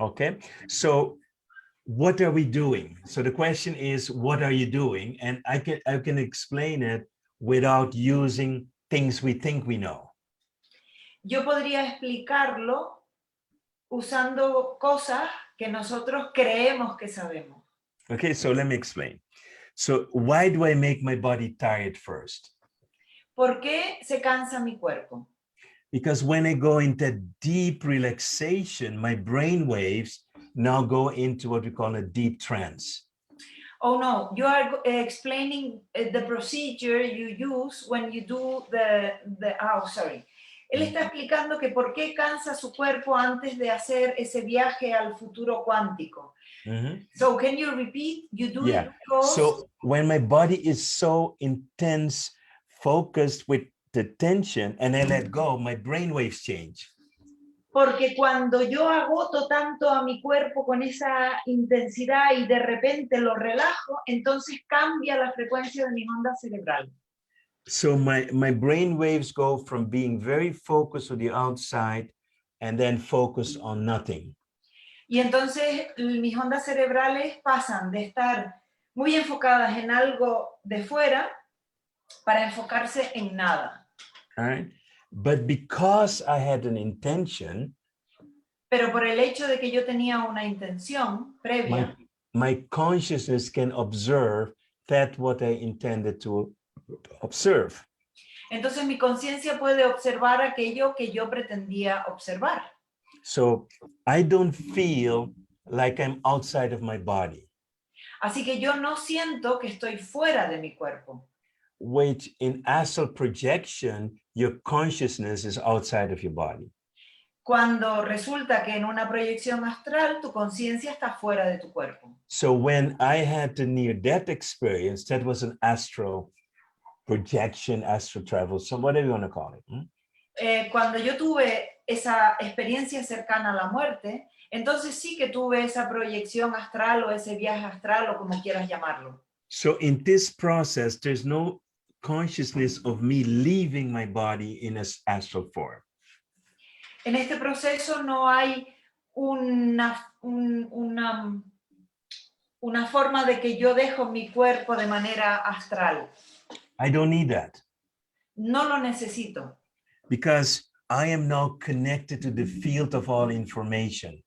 Okay, so what are we doing? So the question is, what are you doing? And I can explain it without using things we think we know.
Yo podría explicarlo usando cosas que nosotros creemos que sabemos.
Okay, so let me explain. So why do I make my body tired first?
¿Por qué se cansa mi cuerpo?
Because when I go into deep relaxation, my brain waves now go into what we call a deep trance.
Oh no, you are explaining the procedure you use when you do Él está explicando que por qué cansa su cuerpo antes de hacer ese viaje al futuro cuántico. So can you repeat? You do it because...
So when my body is so intense, focused with the tension, and I let go, my brain waves change.
Porque cuando yo agoto tanto a mi cuerpo con esa intensidad y de repente lo relajo, entonces cambia la frecuencia de mi onda cerebral.
So my brain waves go from being very focused on the outside and then focused on nothing.
Y entonces mis ondas cerebrales pasan de estar muy enfocadas en algo de fuera para enfocarse en nada.
All right? But because I had an intention,
pero por el hecho de que yo tenía una intención previa,
my consciousness can observe that what I intended to observe.
Entonces mi conciencia puede observar aquello que yo pretendía observar.
So I don't feel like I'm outside of my body.
Así que yo no siento que estoy fuera de mi cuerpo.
Which in astral projection, your consciousness is outside of your body.
Cuando resulta que en una proyección astral tu conciencia está fuera de tu cuerpo.
So when I had the near-death experience, that was an astral projection, astral travel, so whatever you want to call it.
Cuando yo tuve esa experiencia cercana a la muerte, entonces sí que tuve esa proyección astral o ese viaje astral o como quieras llamarlo.
So in this process, there's no consciousness of me leaving my body in an astral form.
En este proceso no hay una forma de que yo dejo mi cuerpo de manera astral.
I don't need that
No lo necesito,
because I am now connected to the field of all information.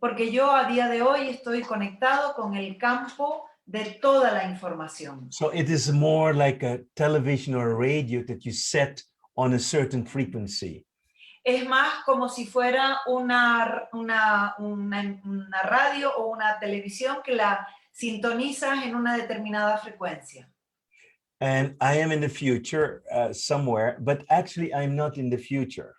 porque yo a día de hoy estoy conectado con el campo de toda la información.
So it is more like a television or a radio that you set on a certain frequency.
Es más como si fuera una radio o una televisión que la sintonizas en una determinada frecuencia.
And I am in the future somewhere, but actually I'm not in the future.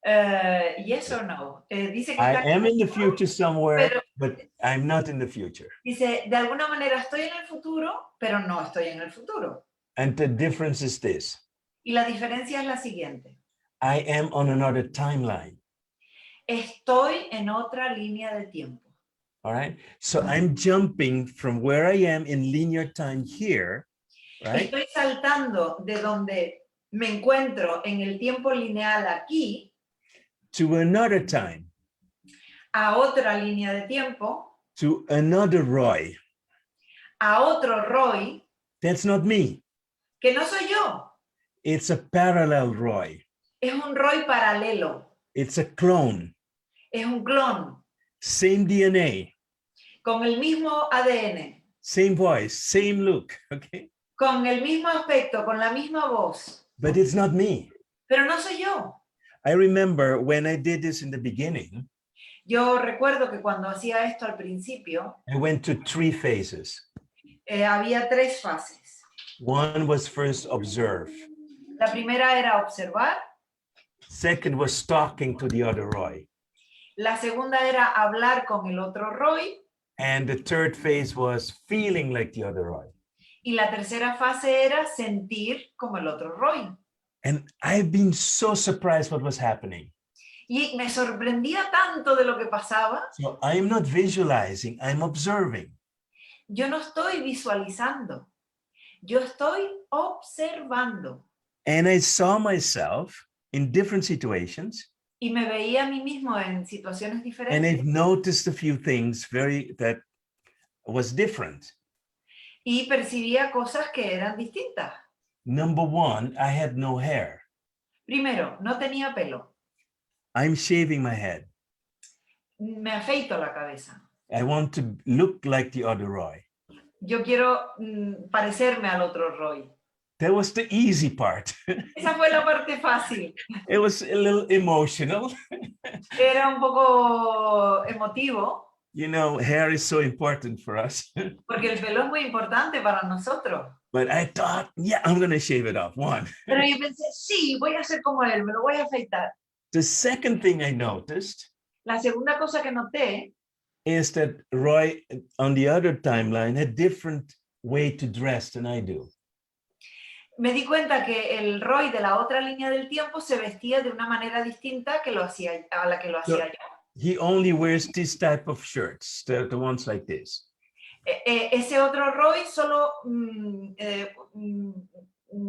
Yes or no? Dice que
I
está
am in the future somewhere,
pero-
but I'm not in the future.
Dice, de alguna manera estoy en el futuro, pero no estoy en el futuro.
And the difference is this.
Y la diferencia es la siguiente.
I am on another timeline.
Estoy en otra línea de tiempo.
All right. So I'm jumping from where I am in linear time here, right?
Estoy saltando de donde me encuentro en el tiempo lineal aquí
To another time,
a otra línea de tiempo,
to another Roy.
a otro Roy,
That's not me.
que no soy yo.
It's a parallel Roy.
Es un Roy paralelo,
It's a clone.
es un clon,
Same DNA,
con el mismo ADN,
same voice, same look. Okay.
con el mismo aspecto, con la misma voz,
But it's not me.
pero no soy yo.
I remember when I did this in the beginning,
Yo recuerdo que cuando hacía esto al principio,
I went to 3 phases.
había 3 fases.
One was first observe.
La primera era observar,
Second was talking to the other Roy.
la segunda era hablar con el otro Roy,
And the third phase was feeling like the other Roy.
y la tercera fase era sentir como el otro Roy.
And I've been so surprised what was happening.
Y me sorprendía tanto de lo que pasaba.
So I'm not visualizing, I'm observing.
Yo no estoy visualizando, yo estoy observando.
And I saw myself in different situations.
Y me veía a mí mismo en situaciones
And
diferentes.
I've noticed a few things that was different.
Y percibía cosas que eran distintas.
Number one, I had no hair.
Primero, no tenía pelo.
I'm shaving my head.
Me afeito la cabeza.
I want to look like the other Roy.
Yo quiero parecerme al otro Roy.
That was the easy part.
Esa fue la parte fácil.
It was a little emotional.
Era un poco emotivo,
You know, hair is so important for us.
porque el pelo es muy importante para nosotros.
But I thought, yeah, I'm going to shave it off. One.
Pero yo pensé, sí, voy a ser como él, me lo voy a afeitar.
The second thing I noticed
La segunda cosa que noté
is that Roy on the other timeline had different way to dress than I do.
me di cuenta que el Roy de la otra línea del tiempo se vestía de una manera distinta a la que lo hacía yo.
He only wears this type of shirts, the ones like this.
Ese otro Roy solo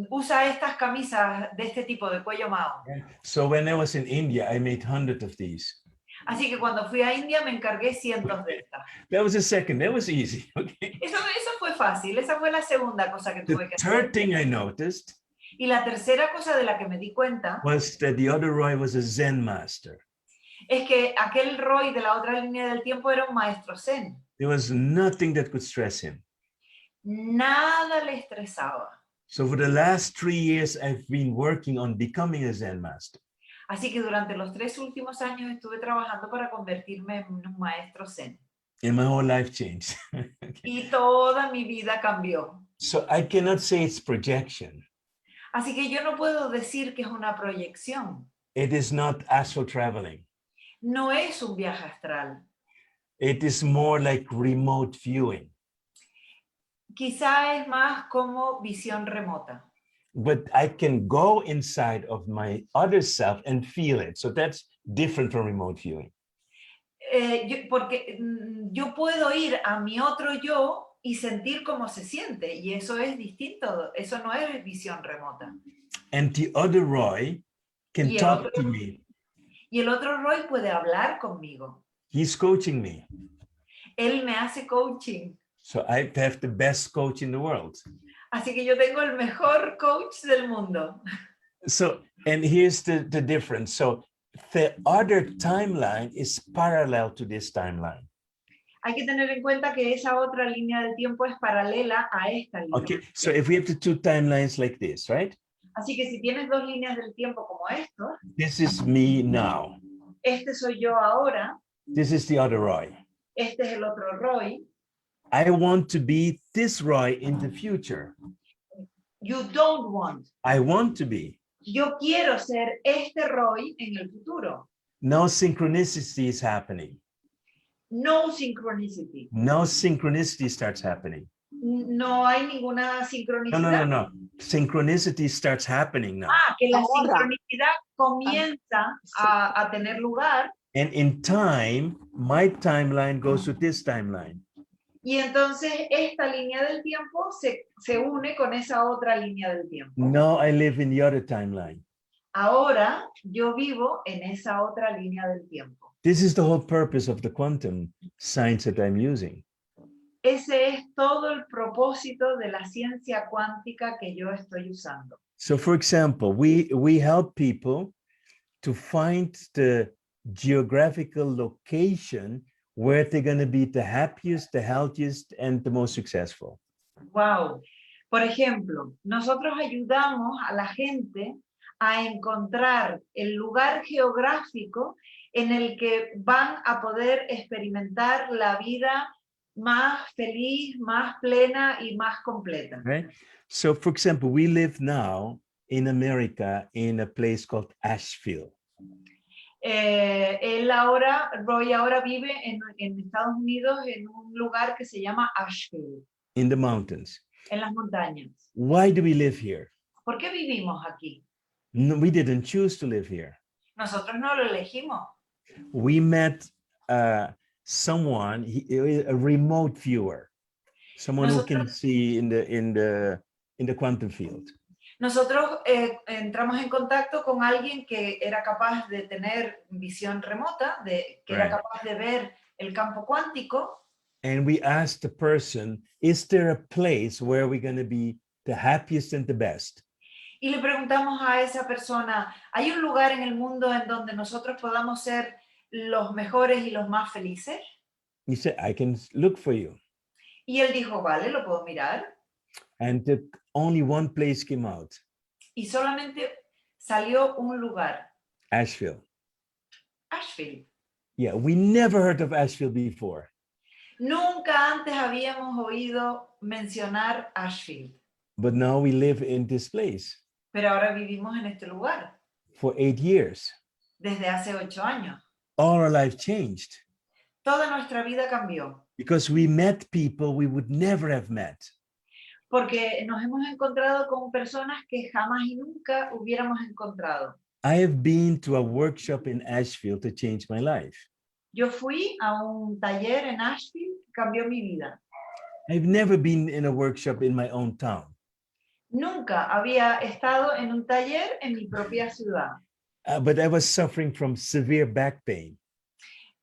usa estas camisas de este tipo, de cuello Mao.
So when I was in India, I made hundreds of these.
Así que cuando fui a India me encargué cientos de estas.
That was the second. That was easy. Okay.
Eso fue fácil, esa fue la segunda cosa que tuve
The
que
third
hacer.
thing I noticed
Y la tercera cosa de la que me di cuenta
was that the other Roy was a Zen master.
es que aquel Roy de la otra línea del tiempo era un maestro zen.
There was nothing that could stress him.
Nada le estresaba.
So for the last 3 years, I've been working on becoming a Zen master.
Así que durante los 3 últimos años estuve trabajando para convertirme en un maestro zen.
And my whole life changed.
Y toda mi vida cambió.
So I cannot say it's projection.
Así que yo no puedo decir que es una proyección.
It is not astral traveling.
No es un viaje astral.
It is more like remote viewing.
Quizá es más como visión remota.
But I can go inside of my other self and feel it. So that's different from remote viewing.
Porque yo puedo ir a mi otro yo y sentir cómo se siente, y eso es distinto, eso no es visión remota.
And the other Roy can
Y el
talk
otro-
to me.
Y el otro Roy puede hablar conmigo.
He's coaching me.
Él me hace coaching.
So I have the best coach in the world.
Así que yo tengo el mejor coach del mundo.
So, and here's the difference. So the other timeline is parallel to this timeline.
Hay que tener en cuenta que esa otra línea del tiempo es paralela a esta línea.
Okay, so if we have the two timelines like this, right?
Así que si tienes dos líneas del tiempo como esto,
This is me now.
este soy yo ahora,
This is the other Roy.
este es el otro Roy.
I want to be this Roy in the future.
You don't want.
I want to be.
Yo quiero ser este Roy en el futuro.
No synchronicity is happening.
No synchronicity.
No synchronicity starts happening.
No hay ninguna
No,
sincronicidad.
no. Synchronicity starts happening now.
Que la
Ahora.
sincronicidad comienza a tener lugar,
And in time, my timeline goes to this timeline.
y entonces esta línea del tiempo se une con esa otra línea del tiempo.
Now I live in the other timeline.
Ahora yo vivo en esa otra línea del tiempo.
This is the whole purpose of the quantum science that I'm using.
Ese es todo el propósito de la ciencia cuántica que yo estoy usando.
So for example, we help people to find the geographical location where they're going to be the happiest, the healthiest, and the most successful.
Wow. Por ejemplo, nosotros ayudamos a la gente a encontrar el lugar geográfico en el que van a poder experimentar la vida más feliz, más plena y más completa.
Right? So for example, we live now in America in a place called Asheville.
Roy ahora vive en Estados Unidos en un lugar que se llama Asheville,
In the mountains.
en las montañas.
Why do we live here?
¿Por qué vivimos aquí?
No, we didn't choose to live here.
Nosotros no lo elegimos.
We met someone, a remote viewer, someone who can see in the quantum field.
Nosotros entramos en contacto con alguien que era capaz de tener visión remota, que era
Right.
capaz de ver el campo cuántico,
And we asked the person, is there a place where we're going to be the happiest and the best?
y le preguntamos a esa persona, ¿hay un lugar en el mundo en donde nosotros podamos ser los mejores y los más felices?
He said, I can look for you.
Y él dijo, vale, lo puedo mirar.
And only one place came out,
Y solamente salió un lugar,
Asheville.
Asheville.
Yeah, we never heard of Asheville before.
Nunca antes habíamos oído mencionar Asheville,
But now we live in this place
pero ahora vivimos en este lugar
for 8 years.
desde hace 8 años.
All our life changed
Toda nuestra vida cambió
because we met people we would never have met.
porque nos hemos encontrado con personas que jamás y nunca hubiéramos encontrado.
I have been to a workshop in Asheville to change my life.
Yo fui a un taller en Asheville que cambió mi vida.
I've never been in a workshop in my own town.
Nunca había estado en un taller en mi propia ciudad,
But I was suffering from severe back pain.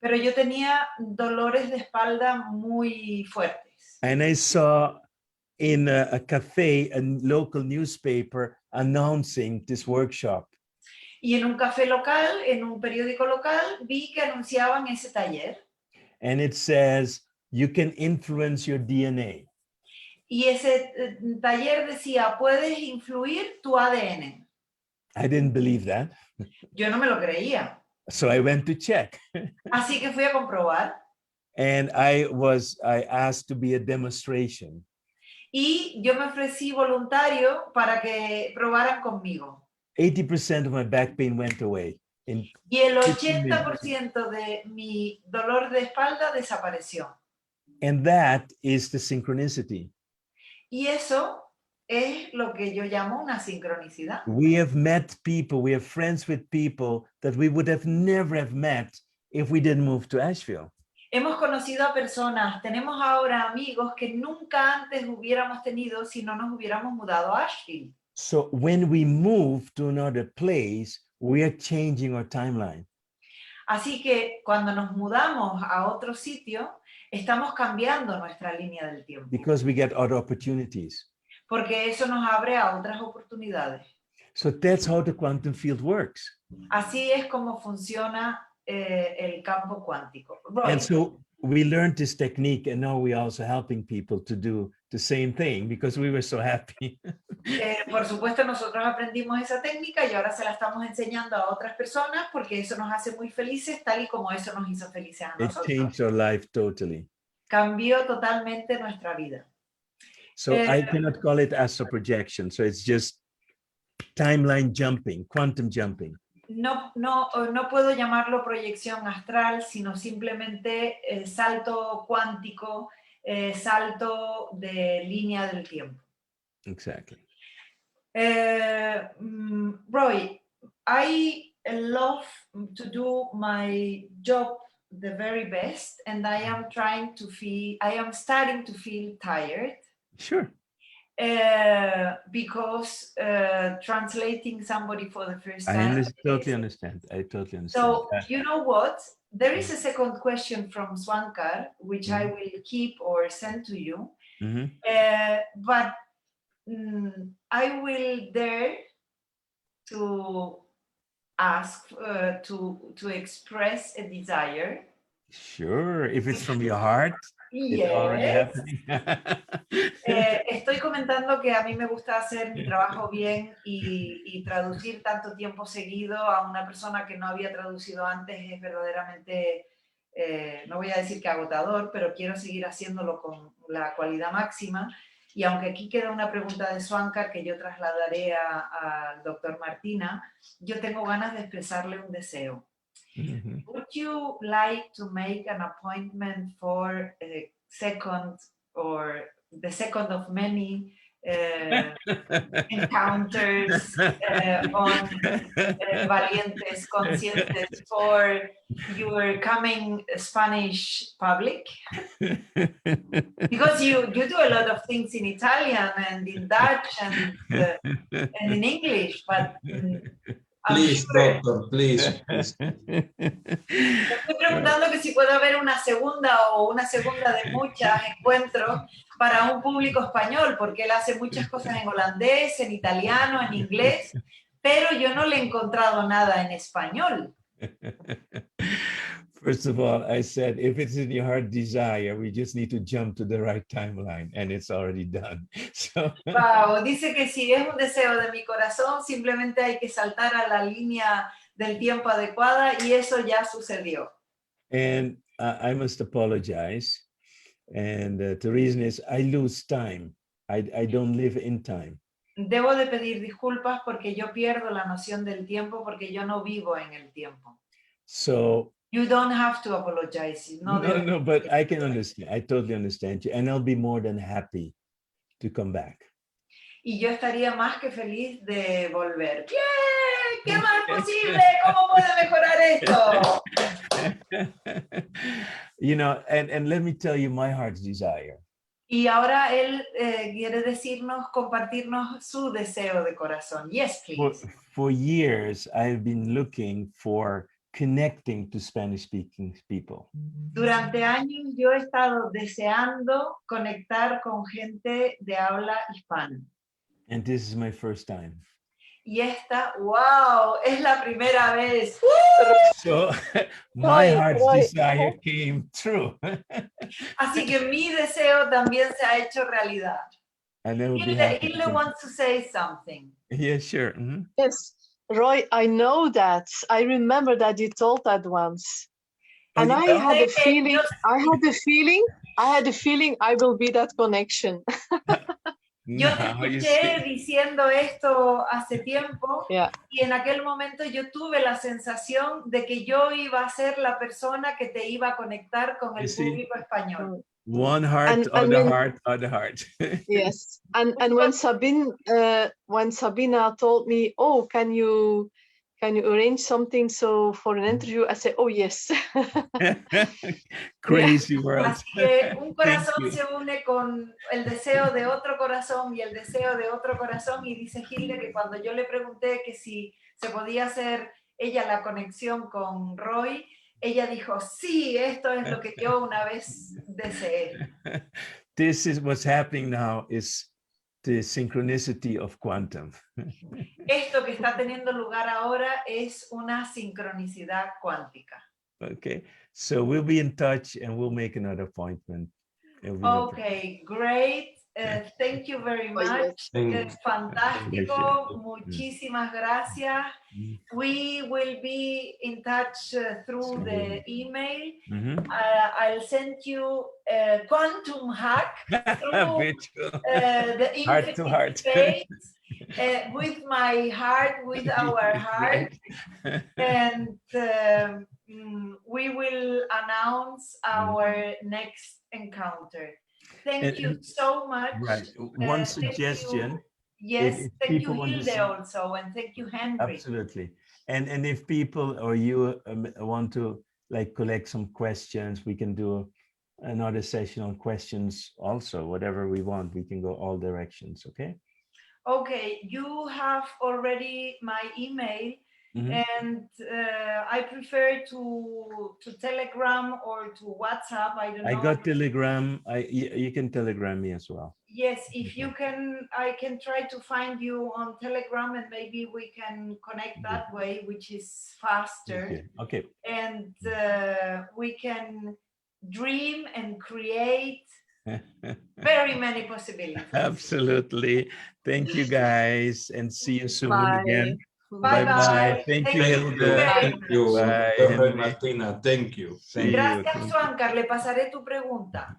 pero yo tenía dolores de espalda muy fuertes.
And I saw in a cafe, a local newspaper announcing this workshop.
Y en un café local, en un periódico local, vi que anunciaban ese taller.
And it says, you can influence your DNA.
Y ese taller decía, puedes influir tu ADN.
I didn't believe that.
Yo no me lo creía.
So I went to check.
Así que fui a comprobar.
And I asked to be a demonstration.
Y yo me ofrecí voluntario para que probaran conmigo.
80% of my back pain went away.
Y el 80% de mi dolor de espalda desapareció.
And that is the synchronicity.
Y eso es lo que yo llamo una sincronicidad.
We have met people, we have friends with people that we would have never have met if we didn't move to Asheville.
Hemos conocido a personas, tenemos ahora amigos que nunca antes hubiéramos tenido si no nos hubiéramos mudado a Asheville.
So when we move to another place, we are changing our timeline.
Así que cuando nos mudamos a otro sitio, estamos cambiando nuestra línea del tiempo.
Because we get other opportunities.
Porque eso nos abre a otras oportunidades.
So that's how the quantum field works.
Así es como funciona el campo cuántico. Roy.
And so we learned this technique, and now we're also helping people to do the same thing because we were so happy.
Por supuesto, nosotros aprendimos esa técnica y ahora se la estamos enseñando a otras personas porque eso nos hace muy felices, tal y como eso nos hizo felices a
It
nosotros.
changed our life totally.
Cambió totalmente nuestra vida.
So I cannot call it astral projection. So it's just timeline jumping, quantum jumping.
No puedo llamarlo proyección astral, sino simplemente salto cuántico, salto de línea del tiempo.
Exactly.
Roy, I love to do my job the very best, and I am starting to feel tired.
Sure.
Because translating somebody for the first time.
I totally understand. I totally understand.
So you know what? There is a second question from Swankar, which I will keep or send to you. But I will dare to ask to express a desire.
Sure, if it's from your heart.
Yes. Estoy comentando que a mí me gusta hacer mi trabajo bien y traducir tanto tiempo seguido a una persona que no había traducido antes es verdaderamente, no voy a decir que agotador, pero quiero seguir haciéndolo con la cualidad máxima. Y aunque aquí queda una pregunta de Swankar que yo trasladaré al doctor Martina, yo tengo ganas de expresarle un deseo. Would you like to make an appointment for a second or the second of many encounters on Valientes Conscientes for your coming Spanish public? Because you do a lot of things in Italian and in Dutch and in English, but
Please, doctor, please.
Estoy preguntando que si puede haber una segunda de muchas encuentros para un público español, porque él hace muchas cosas en holandés, en italiano, en inglés, pero yo no le he encontrado nada en español.
First of all, I said, if it's in your heart desire, we just need to jump to the right timeline, and it's already done. So,
wow, dice que si es un deseo de mi corazón, simplemente hay que saltar a la línea del tiempo adecuada y eso ya sucedió.
And I must apologize. And the reason is I lose time. I don't live in time.
Debo de pedir disculpas porque yo pierdo la noción del tiempo porque yo no vivo en el tiempo.
So
you don't have to apologize.
No, but I can understand. I totally understand you. And I'll be more than happy to come back.
Y yo estaría más que feliz de volver. ¡Bien! ¿Qué más es posible? ¿Cómo puede mejorar esto?
You know, and let me tell you my heart's desire.
Y ahora él quiere decirnos, compartirnos su deseo de corazón. Yes, please.
For years, I've been looking for connecting to Spanish-speaking people.
Durante años yo he estado deseando conectar con gente de habla hispana.
And this is my first time.
Y esta, wow, es la primera vez.
So my heart's desire came true.
Así que mi deseo también se ha hecho realidad.
And I will be happy.
Hilde wants to say something.
Yeah, sure. Mm-hmm.
Yes, Roy, I know that. I remember that you told that once. And I had a feeling I will be that connection.
Yo te
Now you
escuché
see.
diciendo esto hace tiempo
Yeah.
y en aquel momento yo tuve la sensación de que yo iba a ser la persona que te iba a conectar con el
You see?
público español.
One heart
And
on the
when-
heart on the heart.
Yes, and when Sabina told me, oh, can you arrange something so for an interview? I said, oh yes.
Crazy world.
Así que un
Thank
corazón
you.
se une con el deseo de otro corazón y el deseo de otro corazón, y dice Hilde que cuando yo le pregunté que si se podía hacer ella la conexión con Roy, ella dijo, sí, esto es lo que yo una vez deseé.
This is what's happening now is the synchronicity of quantum.
Esto que está teniendo lugar ahora es una sincronicidad cuántica.
Okay, so we'll be in touch and we'll make another appointment. It'll be no problem.
Okay, great. Thank you very
Oh, yes.
much. Es fantástico.
Pleasure.
Muchísimas gracias. We will be in touch through the email.
Mhm.
I'll send you a quantum hack through
Virtual.
the
Heart to
infinite
heart.
space with my heart, with our heart. And we will announce our next encounter. Thank you
And-
so much.
Right. One
thank you.
suggestion.
Yes,
if
thank you,
people want to
Hilde,
see-
also, and thank you, Henry.
Absolutely. And if people or you want to like collect some questions, we can do another session on questions also, whatever we want. We can go all directions, okay?
Okay, you have already my email,
Mhm.
and I prefer to Telegram or to WhatsApp. I don't know.
I got Telegram. You can Telegram me as well.
Yes, if you can, I can try to find you on Telegram, and maybe we can connect that way, which is faster.
Okay.
And we can dream and create very many possibilities.
Absolutely. Thank you guys and see you soon
Bye.
again.
Bye
Bye-bye.
bye.
Thank you,
Thank you,
Hilde.
thank you,
Bye,
Dr.
Henry.
Martina, thank you.
See you.
Gracias,
Thank you.
Juancar. Le pasaré tu pregunta.